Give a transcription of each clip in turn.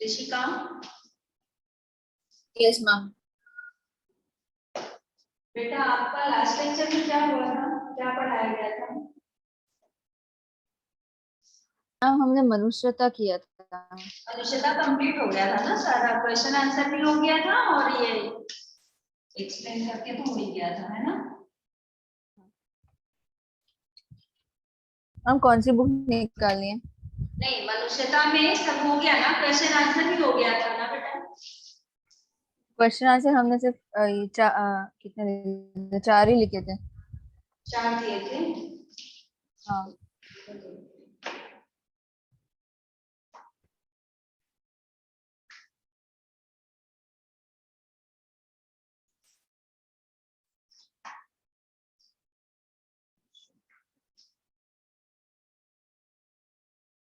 Rishika. Yes ma'am. बेटा आपका last lecture में क्या हुआ था, क्या पढ़ाया गया था? मैम हमने मनुष्यता किया था। मनुष्यता कंप्लीट हो गया था ना, सारा क्वेश्चन आंसर भी हो गया था और ये एक्सप्लेन करके तो हो ही गया था, है ना? हम कौन सी बुक निकालनी है? नहीं, मनुष्यता में सब हो गया ना, क्वेश्चन आंसर भी हो गया था ना बेटा? क्वेश्चन आंसर हमने सिर्फ कितने 4 ही लिखे थे। 4 दिए थे। हाँ।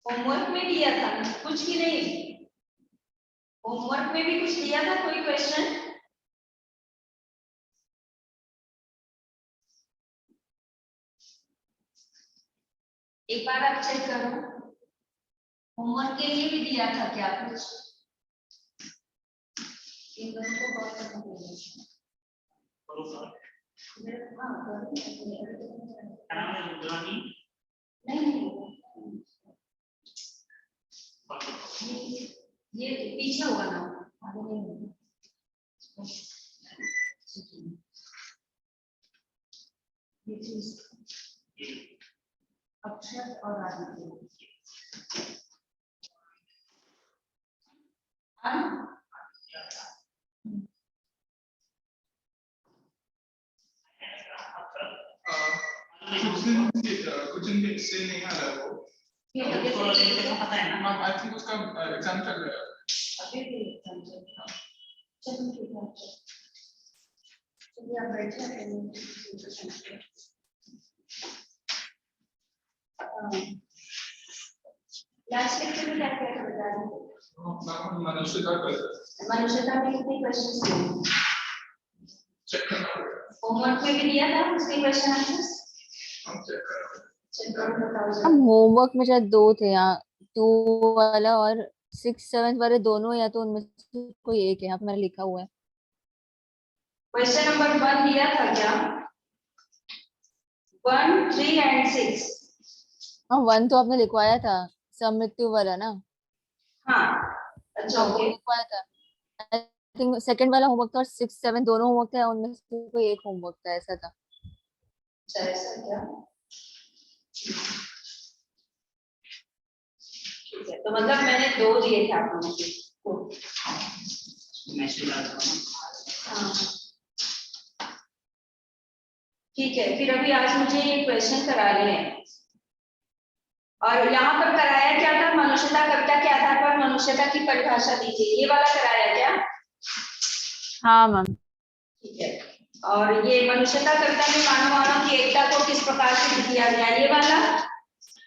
होमवर्क में दिया था कुछ की नहीं? होमवर्क में भी कुछ दिया था, कोई क्वेश्चन? एक बार आप चेक करो, होमवर्क के लिए भी दिया था क्या कुछ? इन दोनों को कॉल करना पड़ेगा। नहीं, ये पीछे होगा ना, आगे नहीं होगा। ये चीज अक्षर और आदित्य। कुछ दिन से नहीं आ रहा है वो। पता है ना, आई थिंक उसका एग्जाम चल रहा है अभी भी एग्जाम चल रहा है। चलो ठीक है, चलिए आप बैठे हैं। लास्ट लेक्चर में क्या क्या था बता दीजिए। मनुष्यता में कितने क्वेश्चंस थे? चेक करना। होमवर्क में भी दिया था उसके क्वेश्चन आंसर्स? चेक करो, बताओ। हम होमवर्क में शायद 2 थे यहाँ, 2 वाला और 6 7 वाले दोनों, या तो उनमें से कोई एक है। यहाँ पे मैंने लिखा हुआ है। क्वेश्चन नंबर 1 दिया था क्या? 1 3 एंड 6। हाँ 1 तो आपने लिखवाया था, समृत्यु वाला ना। हाँ अच्छा, हाँ वो ओके। लिखवाया था। आई थिंक सेकंड वाला होमवर्क था और 6 7 दोनों होमवर्क था, उनमें से कोई एक होमवर्क था, ऐसा था। अच्छा ऐसा क्या? ठीक है, तो मतलब मैंने 2 दिए थे आप लोगों को। हाँ ठीक है, फिर अभी आज मुझे ये क्वेश्चन करा रहे हैं और यहाँ पर कराया क्या था? मनुष्यता कविता के आधार पर मनुष्यता की परिभाषा दीजिए, ये वाला कराया क्या? हाँ मैम। ठीक है, और ये मनुष्यता कविता में मानव की एकता को किस प्रकार से किया गया, ये वाला?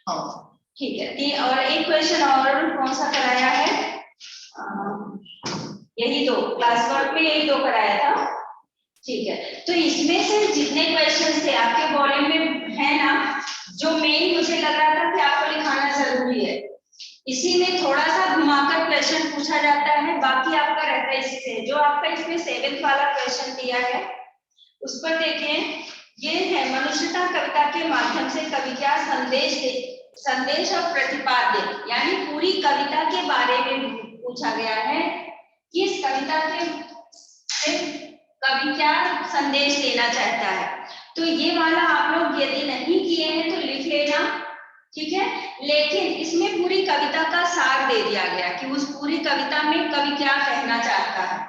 हाँ ठीक है, और एक क्वेश्चन और कौन सा कराया है? यही 2 क्लास वर्क में, यही 2 कराया था। ठीक है, तो इसमें से जितने क्वेश्चन थे आपके वॉल्यूम में है ना, जो मेन मुझे लग रहा था कि आपको लिखाना जरूरी है, इसी में थोड़ा सा घुमाकर क्वेश्चन पूछा जाता है, बाकी आपका रहता है इसी से। जो आपका इसमें 7th वाला क्वेश्चन दिया है उस पर देखें, ये है मनुष्यता कविता के माध्यम से कवि क्या संदेश और प्रतिपाद्य, यानी पूरी कविता के बारे में पूछा गया है कि इस कविता के कवि क्या संदेश देना चाहता है। तो ये वाला आप लोग यदि नहीं किए हैं तो लिख लेना, ठीक है। लेकिन इसमें पूरी कविता का सार दे दिया गया कि उस पूरी कविता में कवि क्या कहना चाहता है।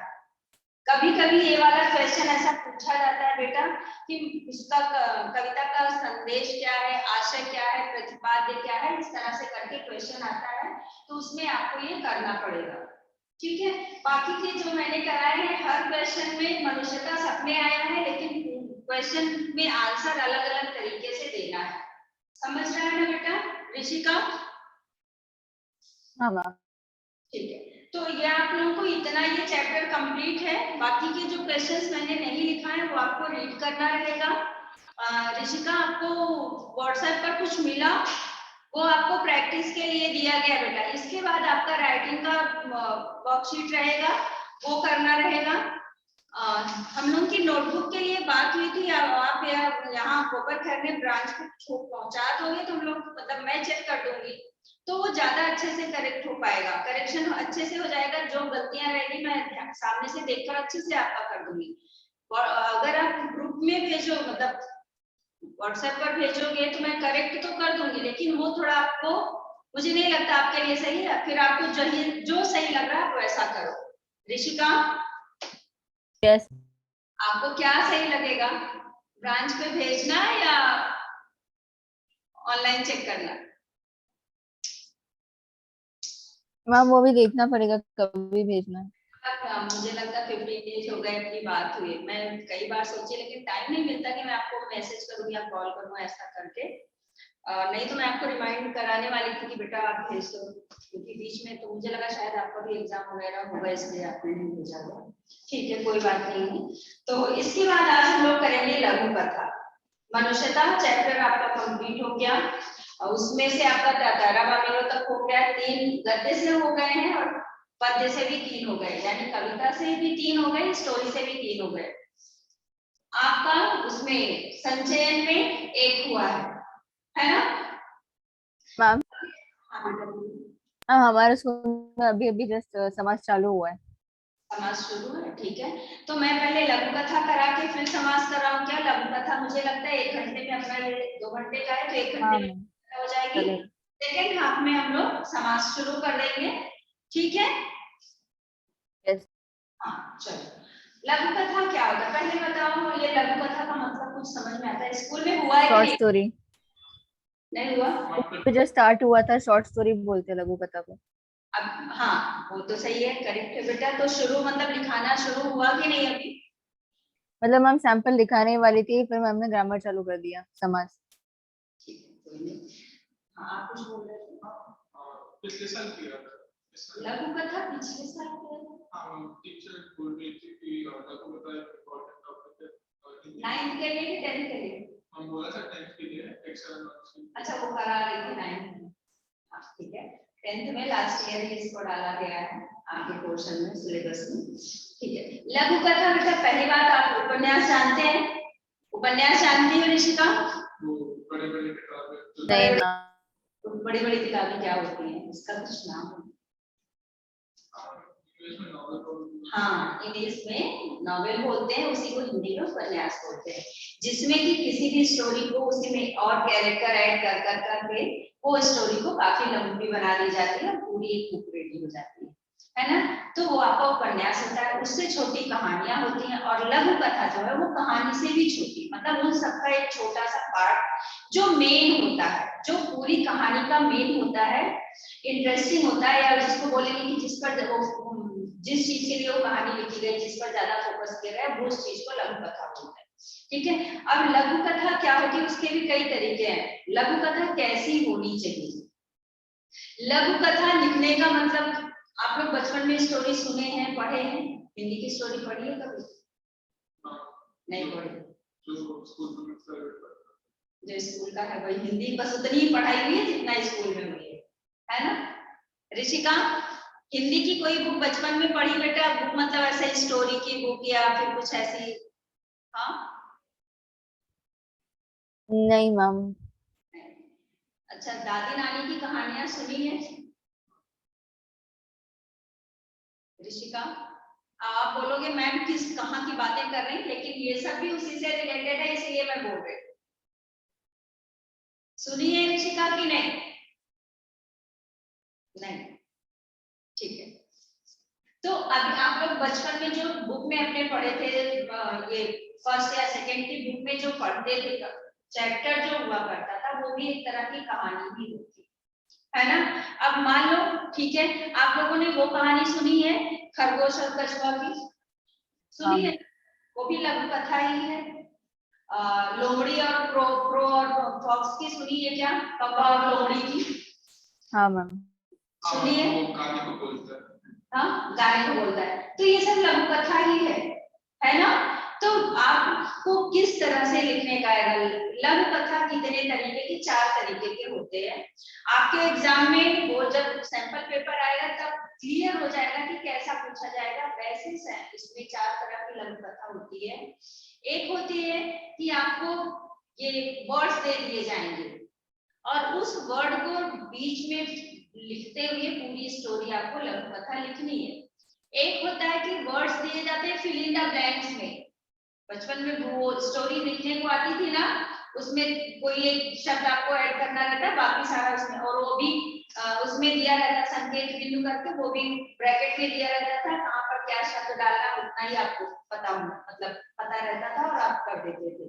कभी कभी ये वाला क्वेश्चन ऐसा पूछा जाता है बेटा कि उसका कविता का संदेश क्या है, आशय क्या है, प्रतिपाद्य क्या है, इस तरह से करके क्वेश्चन आता है, तो उसमें आपको ये करना पड़ेगा, ठीक है। बाकी के जो मैंने कराए हैं हर क्वेश्चन में मनुष्यता सब में आया है, लेकिन क्वेश्चन में आंसर अलग अलग तरीके से देना है। समझ रहा है ना बेटा ऋषिका? हाँ मैम। ठीक है, तो ये आप लोगों को इतना ये चैप्टर कंप्लीट है। बाकी के जो क्वेश्चंस मैंने नहीं लिखा है वो आपको रीड करना रहेगा। ऋषिका आपको व्हाट्सएप पर कुछ मिला? वो आपको प्रैक्टिस के लिए दिया गया बेटा। इसके बाद आपका राइटिंग का वर्कशीट रहेगा, वो करना रहेगा। हम लोग की नोटबुक के लिए बात हुई थी, आप यहाँ गोबर खैरने ब्रांच को पहुंचा दोगे तो हम लोग मतलब मैं चेक कर दूंगी, तो वो ज्यादा अच्छे से करेक्ट हो पाएगा, करेक्शन अच्छे से हो जाएगा। जो गलतियां रहेगी मैं सामने से देखकर अच्छे से आपका कर दूंगी। और अगर आप ग्रुप में भेजो मतलब व्हाट्सएप पर भेजोगे तो मैं करेक्ट तो कर दूंगी, लेकिन वो थोड़ा आपको मुझे नहीं लगता आपके लिए सही है। फिर आपको जो सही लग रहा है आप वैसा करो। ऋषिका, यस आपको क्या सही लगेगा, ब्रांच पे भेजना या ऑनलाइन चेक करना? मैम वो भी देखना पड़ेगा कभी भेजना है। मुझे लगता है 15 डेज हो गए की बात हुई, मैं कई बार सोची लेकिन टाइम नहीं मिलता कि मैं आपको मैसेज करूँ या कॉल करूँ ऐसा करके। नहीं तो मैं आपको रिमाइंड कराने वाली थी कि बेटा आप भेज दो, क्योंकि बीच में तो मुझे लगा शायद आपका भी एग्जाम वगैरह होगा इसलिए आपने नहीं भेजा हुआ। ठीक है, कोई बात नहीं है। तो इसके बाद आज हम लोग करेंगे लघु कथा। मनुष्यता चैप्टर आपका कंप्लीट हो गया और उसमें से आपका तारा बामिलो तक हो गया, 3 गद्य से हो गए हैं और पद्य से भी 3 हो गए, यानी कविता से भी 3 हो गए, स्टोरी से भी 3 हो गए। आपका उसमें संचयन में 1 हुआ है ना मैम? हाँ, हमारे स्कूल में अभी अभी जस्ट समाज चालू हुआ है। समाज शुरू है, ठीक है। तो मैं पहले लघु कथा करा के फिर समाज कराऊं क्या? लघु कथा मुझे लगता है 1 घंटे में अपना 2 घंटे का है तो 1 घंटे में हो जाएगी। चलेगा। सेकेंड हाफ में हम लोग समाज शुरू कर देंगे, ठीक है। यस हाँ चलो, लघु कथा क्या होता है पहले बताओ, ये लघु कथा का मतलब कुछ समझ में आता है? स्कूल में हुआ है शॉर्ट कि स्टोरी नहीं हुआ? जो स्टार्ट हुआ था शॉर्ट स्टोरी बोलते हैं लघु कथा को। अब हाँ वो तो सही है, करेक्ट है बेटा। तो शुरू मतलब लिखाना शुरू हुआ कि नहीं अभी? मतलब मैम सैंपल दिखाने वाली थी फिर मैम ने ग्रामर चालू कर दिया समाज। ठीक है, कोई नहीं। हाँ आप कुछ बोल रहे थे? पिछले साल किया था लघु कथा पिछले साल किया था। हाँ, टीचर बोल रही थी कि लघु कथा इम्पोर्टेंट टॉपिक है 9th के लिए कि 10th के लिए? हम बोला था 10th के लिए एक्सेल। अच्छा वो करा रही थी 9th में। हाँ ठीक है, 10th में लास्ट ईयर ही इसको डाला गया है आपके पोर्शन में, सिलेबस में। ठीक है, लघु कथा बेटा पहली बात आप उपन्यास जानते हैं? उपन्यास जानती हो ऋषिका? वो बड़े बड़े किताबें नहीं मैम। बड़ी बड़ी किताबें क्या होती हैं, इसका कुछ नाम है? इंग्लिश में नॉवल। हाँ इंग्लिश में नॉवेल बोलते हैं, उसी को हिंदी में उपन्यास बोलते हैं, जिसमें कि किसी भी स्टोरी को उसी में और कैरेक्टर ऐड कर कर करके वो स्टोरी को काफी लंबी बना दी जाती है, पूरी एक बुक रेडी हो जाती है ना। तो वो आपका उपन्यास होता है, उससे छोटी कहानियां होती हैं। और लघु कथा जो है वो कहानी से भी छोटी, मतलब उन सबका एक छोटा सा पार्ट जो मेन होता है, जो पूरी कहानी का मेन होता है, इंटरेस्टिंग होता है, या जिसको बोलेंगे कि जिस पर जिस चीज के लिए वो कहानी लिखी गई, जिस पर ज्यादा फोकस किया गया, वो उस चीज को लघु कथा बोलते हैं। ठीक है, अब लघु कथा क्या होती है उसके भी कई तरीके हैं। लघु कथा कैसी होनी चाहिए? लघु कथा लिखने का मतलब, आप लोग बचपन में स्टोरी सुने हैं, पढ़े हैं? हिंदी की स्टोरी पढ़ी है कभी? नहीं पढ़ी? जो स्कूल में जो स्कूल का है वही हिंदी बस उतनी ही पढ़ाई हुई है जितना स्कूल में हुई है ना। ऋषिका, हिंदी की कोई बुक बचपन में पढ़ी बेटा? बुक मतलब ऐसे स्टोरी की बुक या फिर कुछ ऐसी? हाँ नहीं मैम। अच्छा, दादी नानी की कहानियां सुनी है? ऋषिका, आप बोलोगे मैम किस कहाँ की बातें कर रही हैं, लेकिन ये सब भी उसी से रिलेटेड है, इसलिए मैं बोल रही हूँ। सुनी है ऋषिका की नहीं? नहीं, ठीक है। तो अभी आप लोग बचपन में जो बुक में अपने पढ़े थे, ये फर्स्ट या सेकंड की बुक में जो पढ़ते थे, चैप्टर जो हुआ करता था वो भी एक तरह की कहानी ही होती है ना। अब मान लो, ठीक है, आप लोगों ने वो कहानी सुनी है खरगोश और कछुआ की? सुनी है? वो भी लघु कथा ही है। लोमड़ी और प्रो और फॉक्स की सुनी है क्या? कौवा और लोमड़ी की? हाँ मैम। सुनी है? गाने को बोलता है। हाँ गाने को बोलता है, तो ये सब लघु कथा ही है ना। तो आपको किस तरह से लिखने का है? लघु कथा कितने तरीके की? 4 तरीके के होते हैं। होते हैं। आपके एग्जाम में वो जब सैंपल पेपर आएगा तब क्लियर हो जाएगा कि कैसा पूछा जाएगा। वैसे इसमें 4 तरह की लघु कथा होती है। एक होती है कि आपको ये वर्ड्स दे दिए जाएंगे और उस वर्ड को बीच में लिखते हुए पूरी स्टोरी आपको लघु कथा लिखनी है। एक होता है कि वर्ड्स दिए जाते हैं फिल इन द ब्लैंक्स में। बचपन में वो स्टोरी लिखने को आती थी ना, उसमें कोई एक शब्द आपको ऐड करना रहता है, बाकी सारा उसमें, और वो भी उसमें दिया रहता संकेत बिंदु करके, वो भी ब्रैकेट में दिया रहता था, कहाँ पर क्या शब्द डालना उतना ही आपको पता होना, मतलब पता रहता था और आप कर देते थे।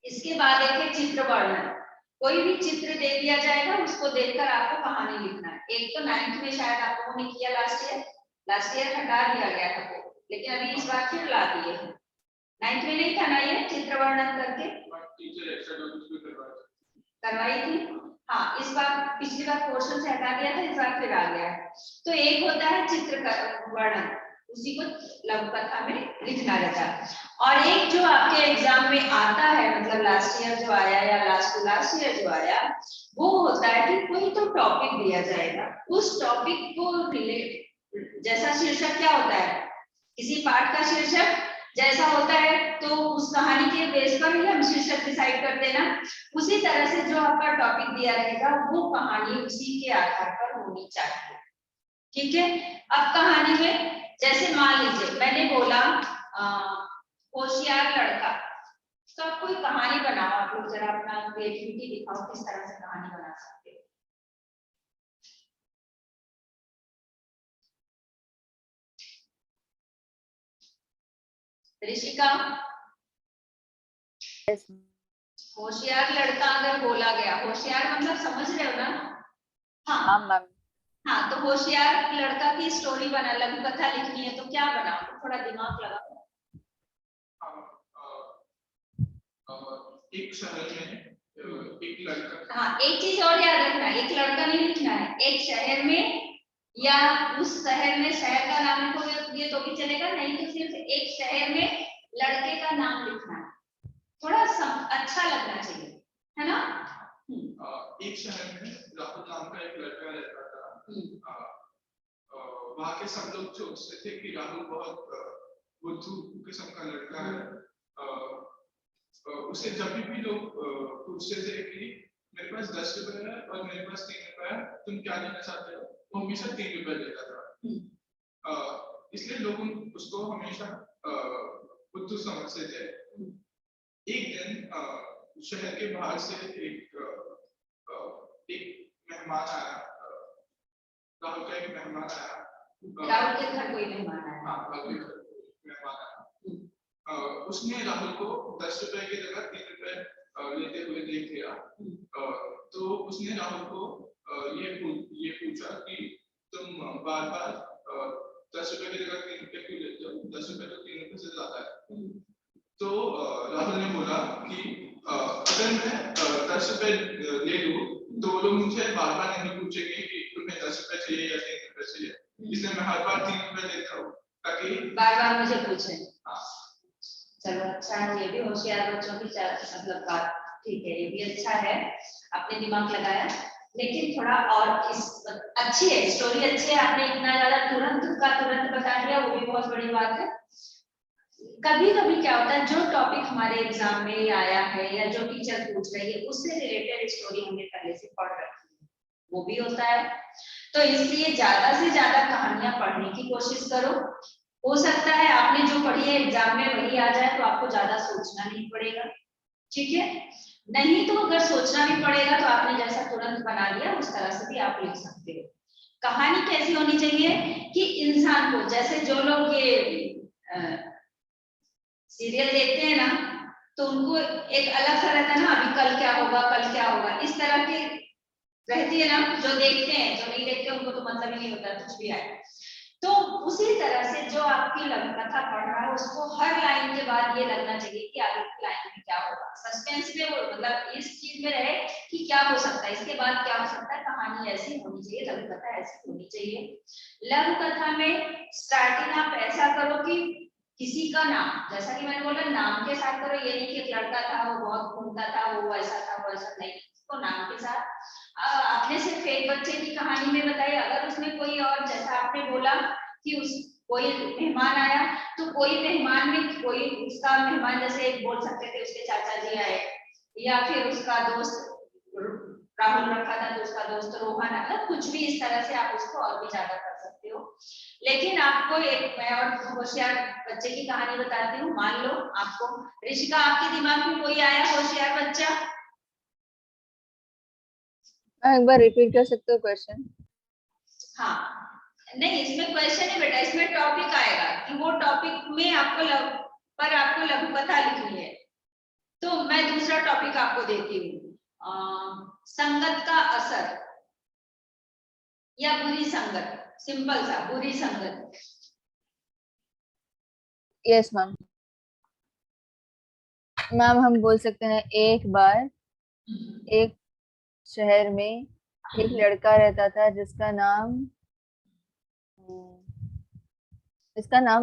इसके बाद एक है चित्र वर्णन। कोई भी चित्र दे दिया जाएगा, उसको देखकर आपको कहानी लिखना है। एक तो 9th में शायद आप लोगों ने किया लास्ट ईयर हटा दिया गया था वो, लेकिन अभी इस बार फिर ला दिए हैं। 9th में नहीं था ना ये चित्र वर्णन करके करवाई थी। हाँ, इस बार पिछली बार पोर्शन से हटा दिया था, इस बार फिर आ गया है। तो एक होता है चित्र वर्णन, उसी को लघु कथा में लिखना रहता है। और एक जो आपके एग्जाम में आता है, मतलब लास्ट ईयर जो आया या लास्ट ईयर जो आया, वो होता है कि कोई तो टॉपिक दिया जाएगा, उस टॉपिक को रिलेट, जैसा शीर्षक क्या होता है, किसी पाठ का शीर्षक जैसा होता है तो उस कहानी के बेस पर ही हम शीर्षक डिसाइड करते हैं ना, उसी तरह से जो आपका टॉपिक दिया रहेगा वो कहानी उसी के आधार पर होनी चाहिए। ठीक है। अब कहानी में जैसे मान लीजिए मैंने बोला होशियार लड़का, तो आप कोई कहानी बनाओ, आप लोग जरा अपना क्रिएटिविटी दिखाओ किस तरह से कहानी बना सकते हो। ऋषिका, होशियार लड़का अगर बोला गया, होशियार मतलब समझ रहे हो ना? हाँ मैम। हाँ, तो होशियार लड़का की स्टोरी बना, लघु कथा लिखनी है तो क्या बनाओ, तो थोड़ा दिमाग लगाओ। एक शहर में एक लड़का, हाँ, एक चीज और याद रखना, एक लड़का नहीं लिखना है, एक शहर में या उस शहर में, शहर का नाम लिखोगे ये तो भी चलेगा, नहीं तो सिर्फ एक शहर में लड़के का नाम लिखना है, थोड़ा अच्छा लगना चाहिए, है ना? एक शहर में राहुल नाम का एक लड़का रहता था। वहाँ के सब लोग सोचते थे कि राहुल बहुत बुद्धू किस्म का लड़का है। उसे जब भी लोग पूछते थे कि मेरे पास 10 रुपए है और मेरे पास 3 रुपए है, तुम क्या लेना चाहते हो, वो हमेशा 3 रुपए देता था। इसलिए लोग उसको हमेशा बुद्धू समझते थे। एक दिन शहर के बाहर से एक मेहमान आया, राहुल का एक मेहमान आया। राहुल के घर कोई मेहमान आया? हाँ, राहुल के घर मेहमान आया। उसने राहुल को 10 रुपए की जगह 3 रुपए लेते हुए देख लिया। तो उसने राहुल को ये पूछा कि तुम बार बार 10 रुपए की जगह 3 रुपए क्यों लेते हो, 10 रुपए तो 3 रुपए से ज्यादा है। तो राहुल ने बोला कि अगर मैं 10 रुपए ले लूं तो वो लोग मुझे बार बार नहीं पूछेंगे कि तुम्हें 10 रुपए चाहिए या 3 रुपए चाहिए, इसलिए मैं हर बार 3 रुपए लेता हूँ ताकि बार बार मुझे पूछे। चलो अच्छा है, ये भी होशियार बच्चों की मतलब बात, ठीक है, ये भी अच्छा है, आपने दिमाग लगाया। लेकिन थोड़ा और इस अच्छी है स्टोरी, अच्छी है, आपने इतना ज्यादा तुरंत बता दिया, वो भी बहुत बड़ी बात है। कभी कभी क्या होता है, जो टॉपिक हमारे एग्जाम में आया है या जो टीचर पूछ रही है उससे रिलेटेड स्टोरी हमने पहले से पढ़ रखी है, वो भी होता है। तो इसलिए ज्यादा से ज्यादा कहानियां पढ़ने की कोशिश करो। हो सकता है आपने जो पढ़ी है एग्जाम में वही आ जाए, तो आपको ज्यादा सोचना नहीं पड़ेगा, ठीक है? नहीं तो अगर सोचना भी पड़ेगा तो आपने जैसा तुरंत बना लिया उस तरह से भी आप लिख सकते हो। कहानी कैसी होनी चाहिए कि इंसान को, जैसे जो लोग ये सीरियल देखते हैं ना, तो उनको एक अलग सा रहता है ना, अभी कल क्या होगा, इस तरह की रहती है ना, जो देखते हैं, जो नहीं देखते उनको तो मतलब ही नहीं होता कुछ भी आए। तो उसी तरह से जो आपकी लघु कथा पढ़ रहा है उसको हर लाइन के बाद ये लगना चाहिए कि आगे की लाइन में क्या होगा, सस्पेंस में वो मतलब इस चीज में रहे कि क्या हो सकता है, इसके बाद क्या हो सकता है, कहानी ऐसी होनी चाहिए, लघु कथा ऐसी होनी चाहिए। लघु कथा में स्टार्टिंग आप ऐसा करो कि किसी का नाम, जैसा कि मैंने बोला नाम के साथ करो, ये नहीं कि एक लड़का था वो बहुत घूमता था वो ऐसा था वो ऐसा, नहीं, उसको नाम के साथ। आपने सिर्फ एक बच्चे की कहानी में बताई, अगर उसमें कोई और, जैसा आपने बोला कि उस कोई मेहमान आया, तो कोई मेहमान में कोई उसका मेहमान, जैसे बोल सकते थे उसके चाचा जी आए, या फिर उसका दोस्त राहुल रखा था तो उसका दोस्त रोहन, मतलब कुछ भी इस तरह से आप उसको और भी ज्यादा कर सकते हो। लेकिन आपको एक मैं और होशियार बच्चे की कहानी बताती हूँ। मान लो आपको, ऋषिका, आपके दिमाग में कोई आया होशियार बच्चा? एक बार रिपीट कर सकते हो क्वेश्चन? हाँ, नहीं इसमें क्वेश्चन है बेटा, इसमें टॉपिक आएगा कि वो टॉपिक में आपको आपको लघु कथा लिखनी है। तो मैं दूसरा टॉपिक आपको देती हूँ, संगत का असर या बुरी संगत। सिंपल सा, बुरी संगत। Yes ma'am. मैम हम बोल सकते हैं, एक बार एक शहर में एक लड़का रहता था जिसका नाम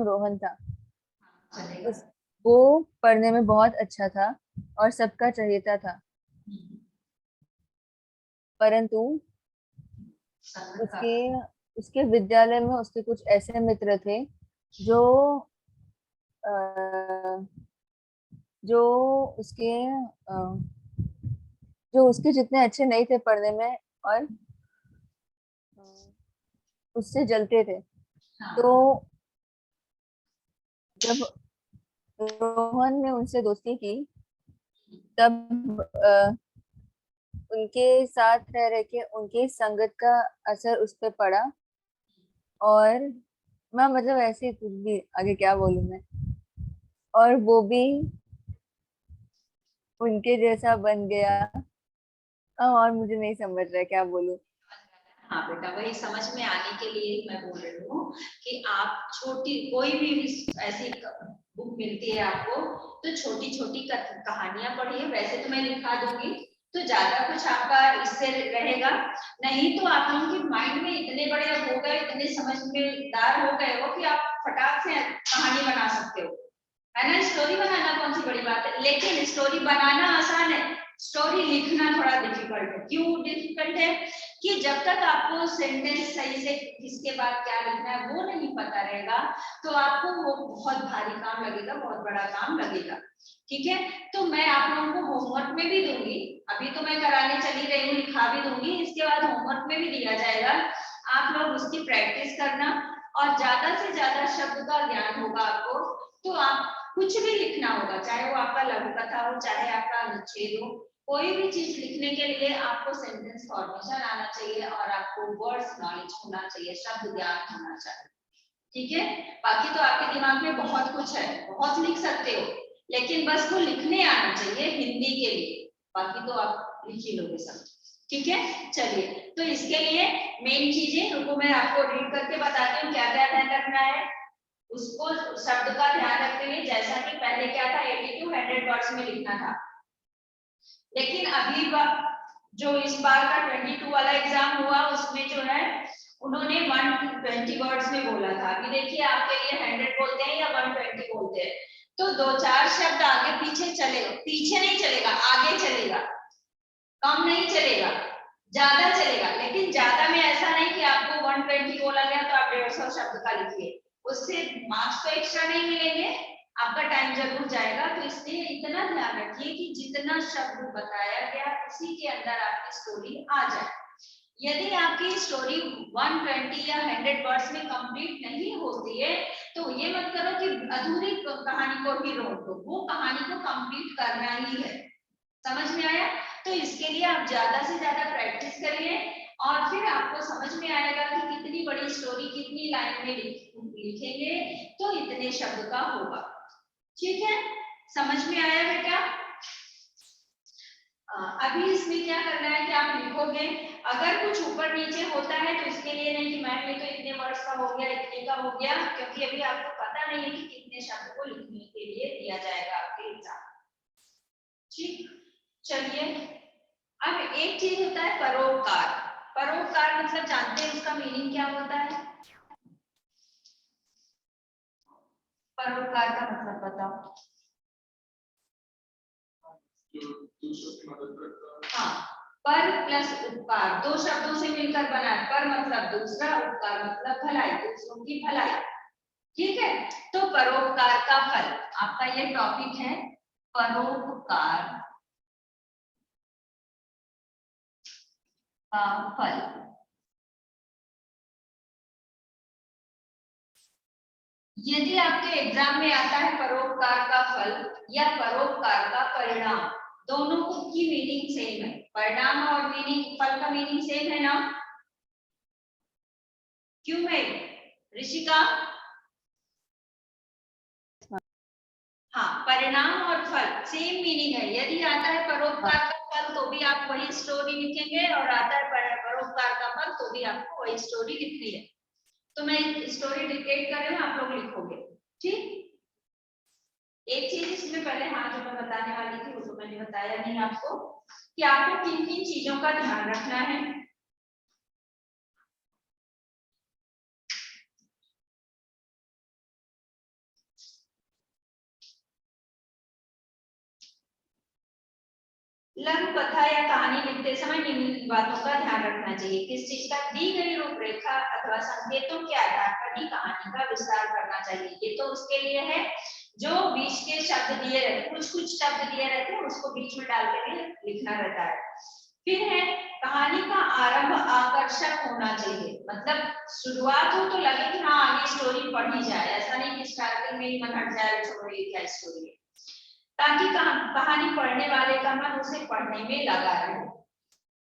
रोहन था। चलेगा। वो पढ़ने में बहुत अच्छा था और सबका चहेता था, परंतु संगत का उसके उसके विद्यालय में उसके कुछ ऐसे मित्र थे जो अ, जो उसके अ, जो उसके जितने अच्छे नहीं थे पढ़ने में, और अ, उससे जलते थे। तो हाँ। जब रोहन ने उनसे दोस्ती की, तब उनके साथ रह रह के उनके संगत का असर उस पर पड़ा। और मैं मतलब ऐसे ही कुछ भी आगे क्या बोलूं मैं, और वो भी उनके जैसा बन गया। और मुझे नहीं समझ रहा है क्या बोलूं। हाँ बेटा, वही समझ में आने के लिए ही मैं बोल रही हूँ कि आप छोटी कोई भी ऐसी बुक मिलती है आपको, तो छोटी छोटी कहानियां पढ़िए। वैसे तो मैं लिखा दूंगी तो ज्यादा कुछ आपका इससे रहेगा नहीं, तो आप लोगों के माइंड में इतने बड़े अब हो गए, इतने समझदार हो गए हो कि आप फटाक से कहानी बना सकते हो, है ना। स्टोरी बनाना कौन सी बड़ी बात है, लेकिन स्टोरी बनाना आसान है, स्टोरी लिखना थोड़ा डिफिकल्ट है। क्यों डिफिकल्ट है? कि जब तक आपको सेंटेंस सही से किसके बाद क्या लिखना है वो नहीं पता रहेगा, तो आपको वो बहुत भारी काम लगेगा, बहुत बड़ा काम लगेगा। ठीक है, तो मैं आप लोगों को होमवर्क में भी दूंगी, अभी तो मैं कराने चली रही हूँ, लिखा भी दूंगी, इसके बाद होमवर्क में भी दिया जाएगा। आप लोग उसकी प्रैक्टिस करना, और ज्यादा से ज्यादा शब्द का ज्ञान होगा आपको, तो आप कुछ भी लिखना होगा, चाहे वो आपका लघु कथा हो, चाहे आपका अनुच्छेद हो, कोई भी चीज लिखने के लिए आपको सेंटेंस फॉर्मेशन आना चाहिए और आपको वर्ड्स नॉलेज होना चाहिए, शब्द ज्ञान होना चाहिए। ठीक है, बाकी तो आपके दिमाग में बहुत कुछ है, बहुत लिख सकते हो, लेकिन बस वो लिखने आना चाहिए हिंदी के लिए, बाकी तो आप लिख ही लोगे सब। ठीक है, चलिए, तो इसके लिए मेन चीजें रुको मैं आपको रीड करके बताती हूँ क्या क्या ध्यान रखना है। उसको शब्द का ध्यान रखते हुए, जैसा कि पहले क्या था 80 to 100 वर्ड्स में लिखना था, लेकिन अभी जो इस बार का 22 वाला एग्जाम हुआ उसमें जो है उन्होंने 120 वर्ड्स में बोला था। अभी देखिए आपके लिए 100 बोलते हैं या 120 बोलते हैं, तो दो चार शब्द आगे पीछे चलेगा, पीछे नहीं चलेगा, आगे चलेगा, कम नहीं चलेगा, ज्यादा चलेगा। लेकिन ज्यादा में ऐसा नहीं कि आपको 120 बोला गया तो आप 150 शब्द का लिखिए, उससे मार्क्स तो एक्स्ट्रा नहीं मिलेंगे, आपका टाइम जरूर जाएगा। तो इसलिए इतना ध्यान रखिए कि जितना शब्द बताया गया उसी के अंदर आपकी स्टोरी आ जाए। यदि आपकी स्टोरी 120 या 100 वर्ड्स में कंप्लीट नहीं होती है, तो ये मत करो कि अधूरी कहानी को ही रोक दो, वो कहानी को कंप्लीट करना ही है। समझ में आया? तो इसके लिए आप ज्यादा से ज्यादा प्रैक्टिस करिए, और फिर आपको समझ में आएगा कि कितनी बड़ी स्टोरी कितनी लाइन में लिखेंगे तो इतने शब्द का होगा। ठीक है, समझ में आया बेटा? अभी इसमें क्या करना है कि आप लिखोगे, अगर कुछ ऊपर नीचे होता है तो इसके लिए नहीं कि मैम ये तो इतने वर्ड्स का हो गया, इतने का हो गया, क्योंकि अभी आपको पता नहीं है कि कितने शब्द को लिखने के लिए दिया जाएगा आपके एग्जाम। ठीक, चलिए, अब एक चीज होता है परोपकार। परोपकार मतलब जानते हैं उसका मीनिंग क्या होता है? परोपकार का मतलब बताओ। जो दूसरों की मदद करता है। हाँ, पर प्लस उपकार, दो शब्दों से मिलकर बना है। पर मतलब दूसरा, उपकार मतलब भलाई, दूसरों की भलाई। ठीक है, तो परोपकार का फल, आपका ये टॉपिक है परोपकार का फल। यदि आपके एग्जाम में आता है परोपकार का फल या परोपकार का परिणाम, दोनों की मीनिंग सेम है। परिणाम और मीनिंग, फल का मीनिंग सेम है ना? क्यों है ऋषिका? हाँ, परिणाम और फल सेम मीनिंग है। यदि आता है परोपकार का फल तो भी आप वही स्टोरी लिखेंगे, और आता है परोपकार का फल तो भी आपको वही स्टोरी लिखनी है। तो मैं स्टोरी डिक्टेट कर रही हूँ, आप लोग लिखोगे। ठीक, एक चीज इसमें पहले, हाँ, जो मैं बताने वाली थी वो तो मैंने बताया नहीं आपको, कि आपको किन किन चीजों का ध्यान रखना है। लघु कथा या कहानी लिखते समय निम्न बातों का ध्यान रखना चाहिए। किस चीज का? दी गई रूपरेखा अथवा संकेतों के आधार पर ही कहानी का विस्तार करना चाहिए। ये तो उसके लिए है जो बीच के शब्द दिए रहते, कुछ शब्द दिए रहते हैं, उसको बीच में डाल के लिखना रहता है। फिर है कहानी का आरंभ आकर्षक होना चाहिए, मतलब शुरुआत हो तो लगे कि हाँ आगे स्टोरी पढ़ी जाए, ऐसा नहीं कि स्टार्टिंग में ही मन हट जाए, छोड़ो ये क्या स्टोरी है, ताकि कहानी पढ़ने वाले का मन उसे पढ़ने में लगा रहे।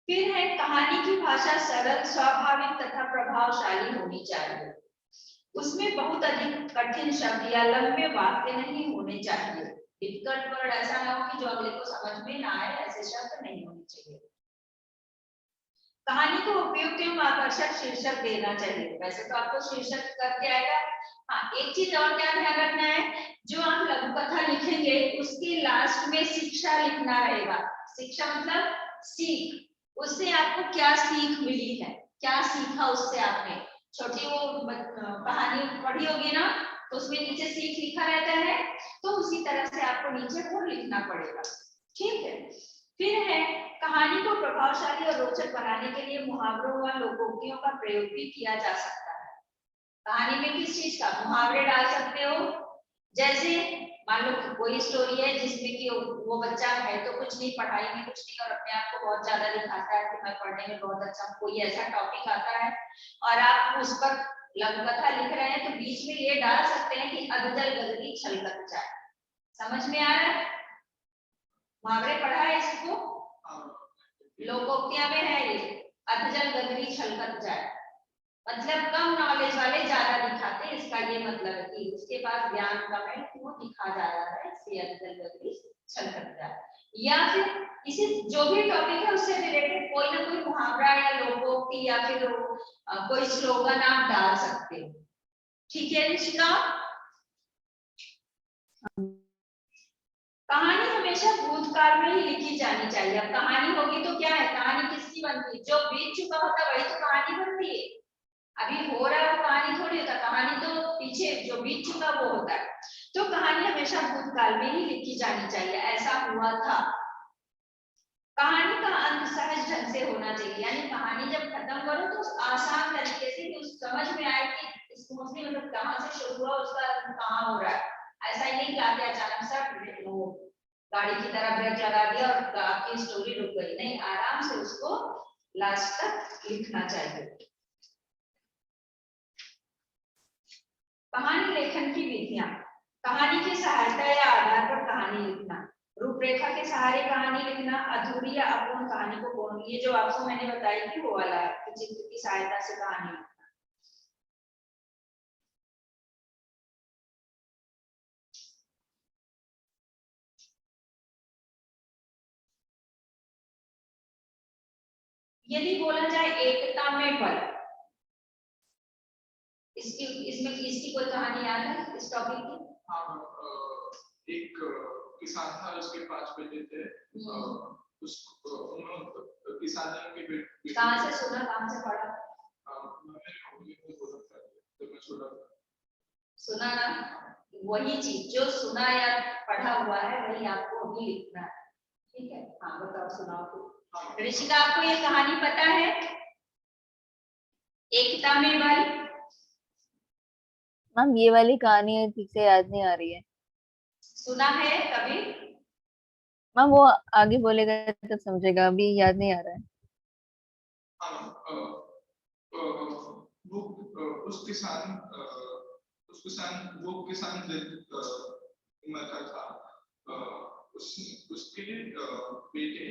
फिर है कहानी की भाषा सरल, स्वाभाविक तथा प्रभावशाली होनी चाहिए। उसमें बहुत अधिक कठिन शब्द या लंबे वाक्य नहीं होने चाहिए। डिफिकल्ट वर्ड ऐसा ना हो कि जो अगले को समझ में ना आए, ऐसे शब्द नहीं होने चाहिए। कहानी को उपयुक्त एवं आकर्षक शीर्षक देना चाहिए। वैसे तो आपको शीर्षक करके आएगा। हाँ, एक चीज और क्या ध्यान रखना है, जो आप लघु कथा लिखेंगे उसके लास्ट में शिक्षा लिखना रहेगा। शिक्षा मतलब सीख, उससे आपको क्या सीख मिली है, क्या सीखा उससे आपने। छोटी वो कहानी पढ़ी होगी ना, तो उसमें नीचे सीख लिखा रहता है, तो उसी तरह से आपको नीचे वो लिखना पड़ेगा। ठीक है, फिर है कहानी को प्रभावशाली और रोचक बनाने के लिए मुहावरों व लोकोक्तियों का प्रयोग भी किया जा सकता है। कहानी में किस चीज का? मुहावरे डाल सकते हो। जैसे मान लो कोई स्टोरी है जिसमें कि वो बच्चा है तो कुछ नहीं, पढ़ाई में कुछ नहीं, और अपने आप को बहुत ज्यादा दिखाता है कि मैं पढ़ने में बहुत अच्छा हूँ। कोई ऐसा टॉपिक आता है और आप उस पर लघु कथा लिख रहे हैं, तो बीच में ये डाल सकते हैं कि अधजल गगरी छलकत जाए। समझ में आ रहा है? मुहावरे पढ़ा है इसको? लोकोक्तियां में है ये, अधजल गगरी छलकत जाए, मतलब कम नॉलेज वाले ज्यादा दिखाते हैं। इसका ये मतलब है कि उसके पास ज्ञान कम है, वो दिखा जा रहा है, इसलिए अधजल गगरी छलकत जाए। या फिर इसी जो भी टॉपिक है उससे रिलेटेड कोई ना कोई मुहावरा या लोकोक्ति या फिर कोई स्लोगन आप डाल सकते हो। ठीक है ऋषिका? कहानी हमेशा भूतकाल में ही लिखी जानी चाहिए। अब कहानी होगी तो क्या है, कहानी किसकी बनती है? जो बीत चुका होता है वही तो कहानी बनती है। अभी हो रहा है वो कहानी थोड़ी होता, कहानी तो पीछे जो बीत चुका वो होता है। तो कहानी हमेशा भूतकाल में ही लिखी जानी चाहिए, ऐसा हुआ था। कहानी का अंत सहज ढंग से होना चाहिए, यानी कहानी जब खत्म करो तो आसान तरीके से उस समझ में आए कि स्मूथली, मतलब कहाँ से शुरू हुआ, उसका अंत कहाँ हो रहा है। ऐसा ही नहीं कि अचानक से वो गाड़ी की तरह ब्रेक लगा दिया और आपकी स्टोरी रुक गई, नहीं, आराम से उसको लास्ट तक लिखना चाहिए। कहानी लेखन की विधियां, कहानी की सहायता या आधार पर कहानी लिखना, रूपरेखा के सहारे कहानी लिखना, अधूरी या अपूर्ण कहानी को पूर्ण, ये जो आपको मैंने बताई थी वो वाला है कि चित्र की सहायता से कहानी लिखना। यदि बोला जाए एकता में बल, इसमें इसकी कोई कहानी याद है इस टॉपिक की? एक किसान था, उसके 5 बेटे थे। उसको किसानी के बेटे, कहाँ से सुना, कहाँ से पढ़ा? सुना ना, वही चीज जो सुना या पढ़ा हुआ है वही आपको अभी लिखना है। ठीक है, हाँ बताओ, सुनाओ तो। हाँ, ऋषिका, आपको ये कहानी पता है, एकता में बल? मैम ये वाली कहानी ठीक से याद नहीं आ रही है। सुना है कभी? मैम वो आगे बोलेगा तब समझेगा, अभी याद नहीं आ रहा है। हाँ, वो उस किसान वो किसान उम्र का था। उसके बेटे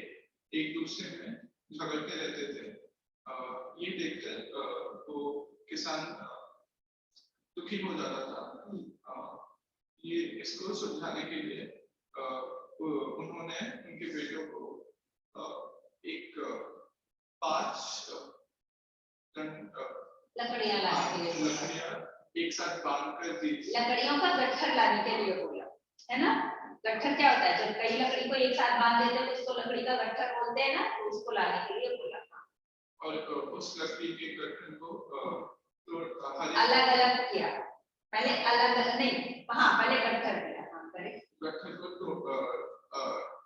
एक दूसरे में झगड़ते रहते थे। ये देखकर वो किसान दुखी हो जाता था। ये इसको सुलझाने के लिए उन्होंने उनके बेटों को एक 5 लकड़ियां लाने के लिए बोला। लकड़ियां एक साथ बांध कर दी। लकड़ियों का गट्ठर लाने के लिए बोला, है ना? गट्ठर क्या होता है? जब कई लकड़ी को एक साथ बांध देते हैं तो उसको लकड़ी का गट्ठर बोलते हैं ना, तो उसको लाने के लिए बोला। और उस लकड़ी के गट्ठर को अलग अलग किया, पहले अलग अलग नहीं, हाँ पहले गट्ठर किया, हाँ करेक्ट। गट्ठर को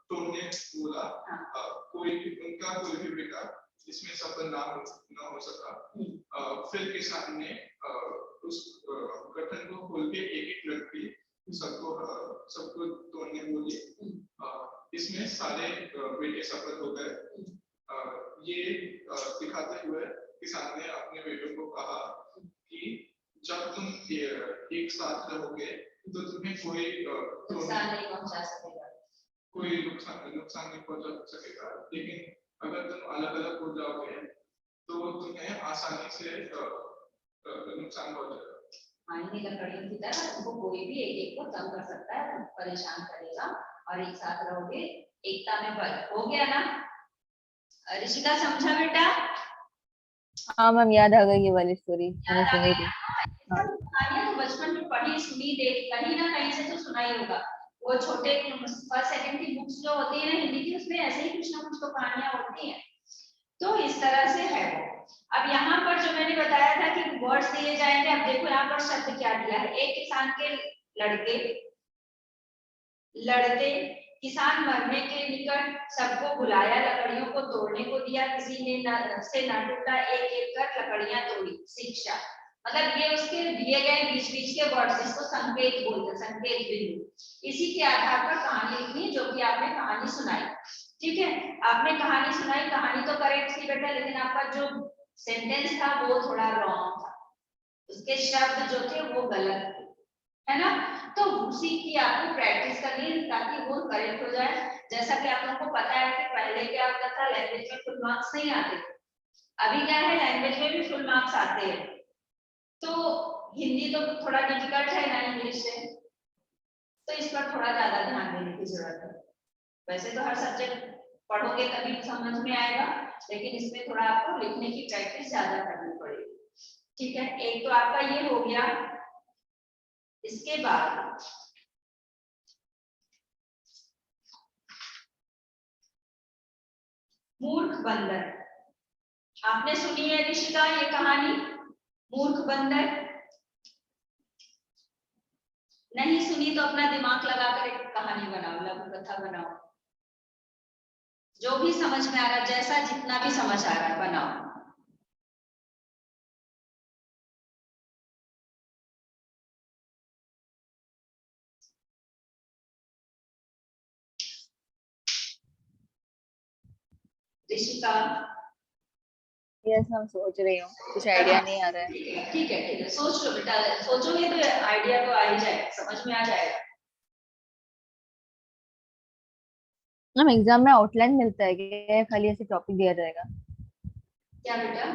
तोड़ने बोला। कोई भी बेटा इसमें सफल ना हो सका। फिर किसान ने उस गठन को खोल के एक लकड़ी सबको तोड़ने बोली। इसमें सारे बेटे सफल हो गए। ये दिखाते हुए किसान ने अपने बेटों को कहा कि जब तुम एक साथ रहोगे तो तुम्हें कोई नुकसान नहीं पहुंचा सकेगा, कोई नुकसान नहीं पहुंचा सकेगा। लेकिन अगर तुम अलग अलग हो जाओगे तो तुम्हें आसानी से नुकसान पहुंचेगा। मायने लकड़ियों की तरह उनको कोई भी एक एक को तंग कर सकता है, परेशान करेगा, और एक साथ रहोगे, एकता में बल। हो गया ना? ऋषिका समझा बेटा? हाँ मैम याद आ गई ये वाली स्टोरी, मैंने याद आ सुनी गया? थी। हाँ, कहानियां तो बचपन में पढ़ी सुनी देख कहीं ना कहीं से तो सुना ही होगा। वो छोटे फर्स्ट सेकंड की बुक्स जो होती है ना हिंदी की, उसमें ऐसे ही कुछ ना कुछ तो कहानियां होती हैं। तो इस तरह से है वो। अब यहाँ पर जो मैंने बताया था कि वर्ड्स दिए जाएंगे, अब देखो यहाँ पर शब्द क्या दिया है। एक किसान के लड़के लड़ते, किसान मरने के निकट, सबको बुलाया, लकड़ियों को तोड़ने को दिया, किसी ने से न टूटा, एक एक कर लकड़ियां तोड़ी। शिक्षा मतलब ये उसके दिए गए बीच बीच के वर्ड्स, जिसको संकेत बोलते हैं, संकेत बिंदु। इसी के आधार पर कहानी लिखनी है, जो कि आपने कहानी सुनाई। ठीक है, आपने कहानी सुनाई, कहानी तो करेक्ट थी बेटा, लेकिन आपका जो सेंटेंस था वो थोड़ा रॉन्ग था, उसके शब्द जो थे वो गलत थे, है ना? तो उसी की आपको प्रैक्टिस करनी है ताकि वो करेक्ट हो जाए। जैसा कि आप लोगों को पता है कि पहले क्या होता था, लैंग्वेज में फुल मार्क्स नहीं आते थे। अभी क्या है, लैंग्वेज में भी फुल मार्क्स आते हैं। तो हिंदी तो थोड़ा डिफिकल्ट है ना इंग्लिश से, तो इस पर थोड़ा ज्यादा ध्यान देने की जरूरत है। वैसे तो हर सब्जेक्ट पढ़ोगे तभी समझ में आएगा, लेकिन इसमें थोड़ा आपको लिखने की प्रैक्टिस ज्यादा करनी पड़ेगी। ठीक है, एक तो आपका ये हो गया। इसके बाद मूर्ख बंदर, आपने सुनी है ऋषिका ये कहानी, मूर्ख बंदर? नहीं सुनी तो अपना दिमाग लगाकर एक कहानी बनाओ, लघु कथा बनाओ, जो भी समझ में आ रहा है, जैसा जितना भी समझ आ रहा है बनाओ। ऋषिका? यस मैम सोच रही हूँ, कुछ आइडिया नहीं आ रहा है। ठीक है ठीक है, सोच लो बेटा, सोचोगे तो आइडिया तो आ ही जाएगा, समझ में आ जाएगा। मैम एग्जाम में आउटलाइन मिलता है क्या, या खाली ऐसे टॉपिक दिया जाएगा? क्या बेटा?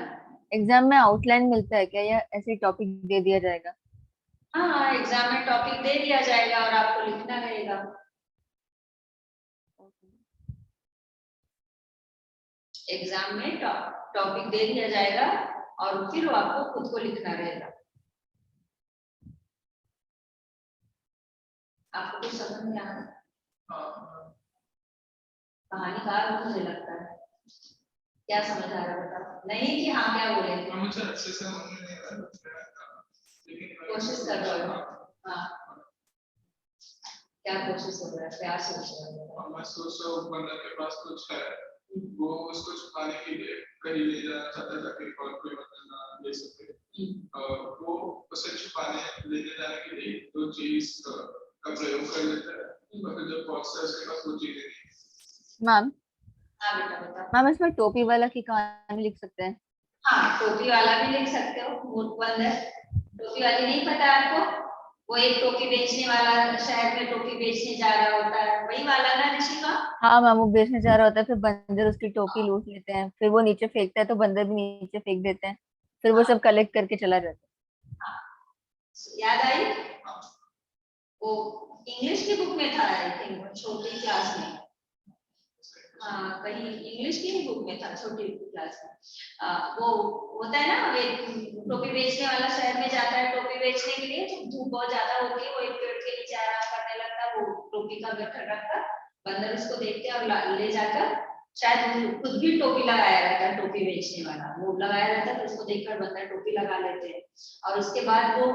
एग्जाम में आउटलाइन मिलता है क्या, या ऐसे टॉपिक दे दिया जाएगा? हाँ, एग्जाम में टॉपिक दे दिया जाएगा और आपको लिखना रहेगा। एग्जाम में टॉपिक दे दिया जाएगा और फिर आपको खुद को लिखना रहेगा। आपको कुछ समझ में आ रहा है? कहानीकार हो मुझे लगता है, क्या समझ आ रहा है बताओ? नहीं कि हाँ क्या बोले थे? मुझे अच्छे से समझ में नहीं आ रहा, लेकिन कोशिश कर रहा हूँ। हाँ, क्या कोशिश हो रहा है, क्या सोच रहा है? मैं सोच रहा हूँ बंदर के पास कुछ है वो उसको छुपाने के लिए कहीं ले जाना चाहता था कि और कोई मतलब ना ले सके। वो उसे छुपाने लेने जाने के लिए दो चीज का प्रयोग कर लेता है, और फिर जब पहुंचता है उसके पास वो चीजें नहीं। मैम हाँ बेटा बता। मैम इसमें टोपी वाला की कहानी लिख सकते हैं। हाँ टोपी वाला भी लिख सकते हो, मूर्ख बंदर। टोपी वाली नहीं पता आपको? वो एक टोपी बेचने वाला शहर में टोपी बेचने जा रहा होता है, वही वाला ना ऋषिका? हाँ मैम वो बेचने जा रहा होता है, फिर बंदर उसकी टोपी लूट लेते हैं, फिर वो नीचे फेंकता है तो बंदर भी नीचे फेंक देते हैं, फिर वो सब कलेक्ट करके चला जाता हाँ, याद आई? वो इंग्लिश की बुक में था आई थिंक, छोटी क्लास में। हाँ कहीं इंग्लिश की ही बुक में था, छोटी क्लास में। वो होता है ना, एक टोपी बेचने वाला शहर में जाता है टोपी बेचने के लिए, तो धूप बहुत ज्यादा होती है, वो एक पेड़ के नीचे आराम करने लगता है, वो टोपी का गट्ठर रखकर बंदर उसको देखते हैं और ले जाकर, शायद खुद भी टोपी लगाया रहता है टोपी बेचने वाला, वो लगाया रहता है तो उसको देखकर बंदर टोपी लगा लेते हैं। और उसके बाद वो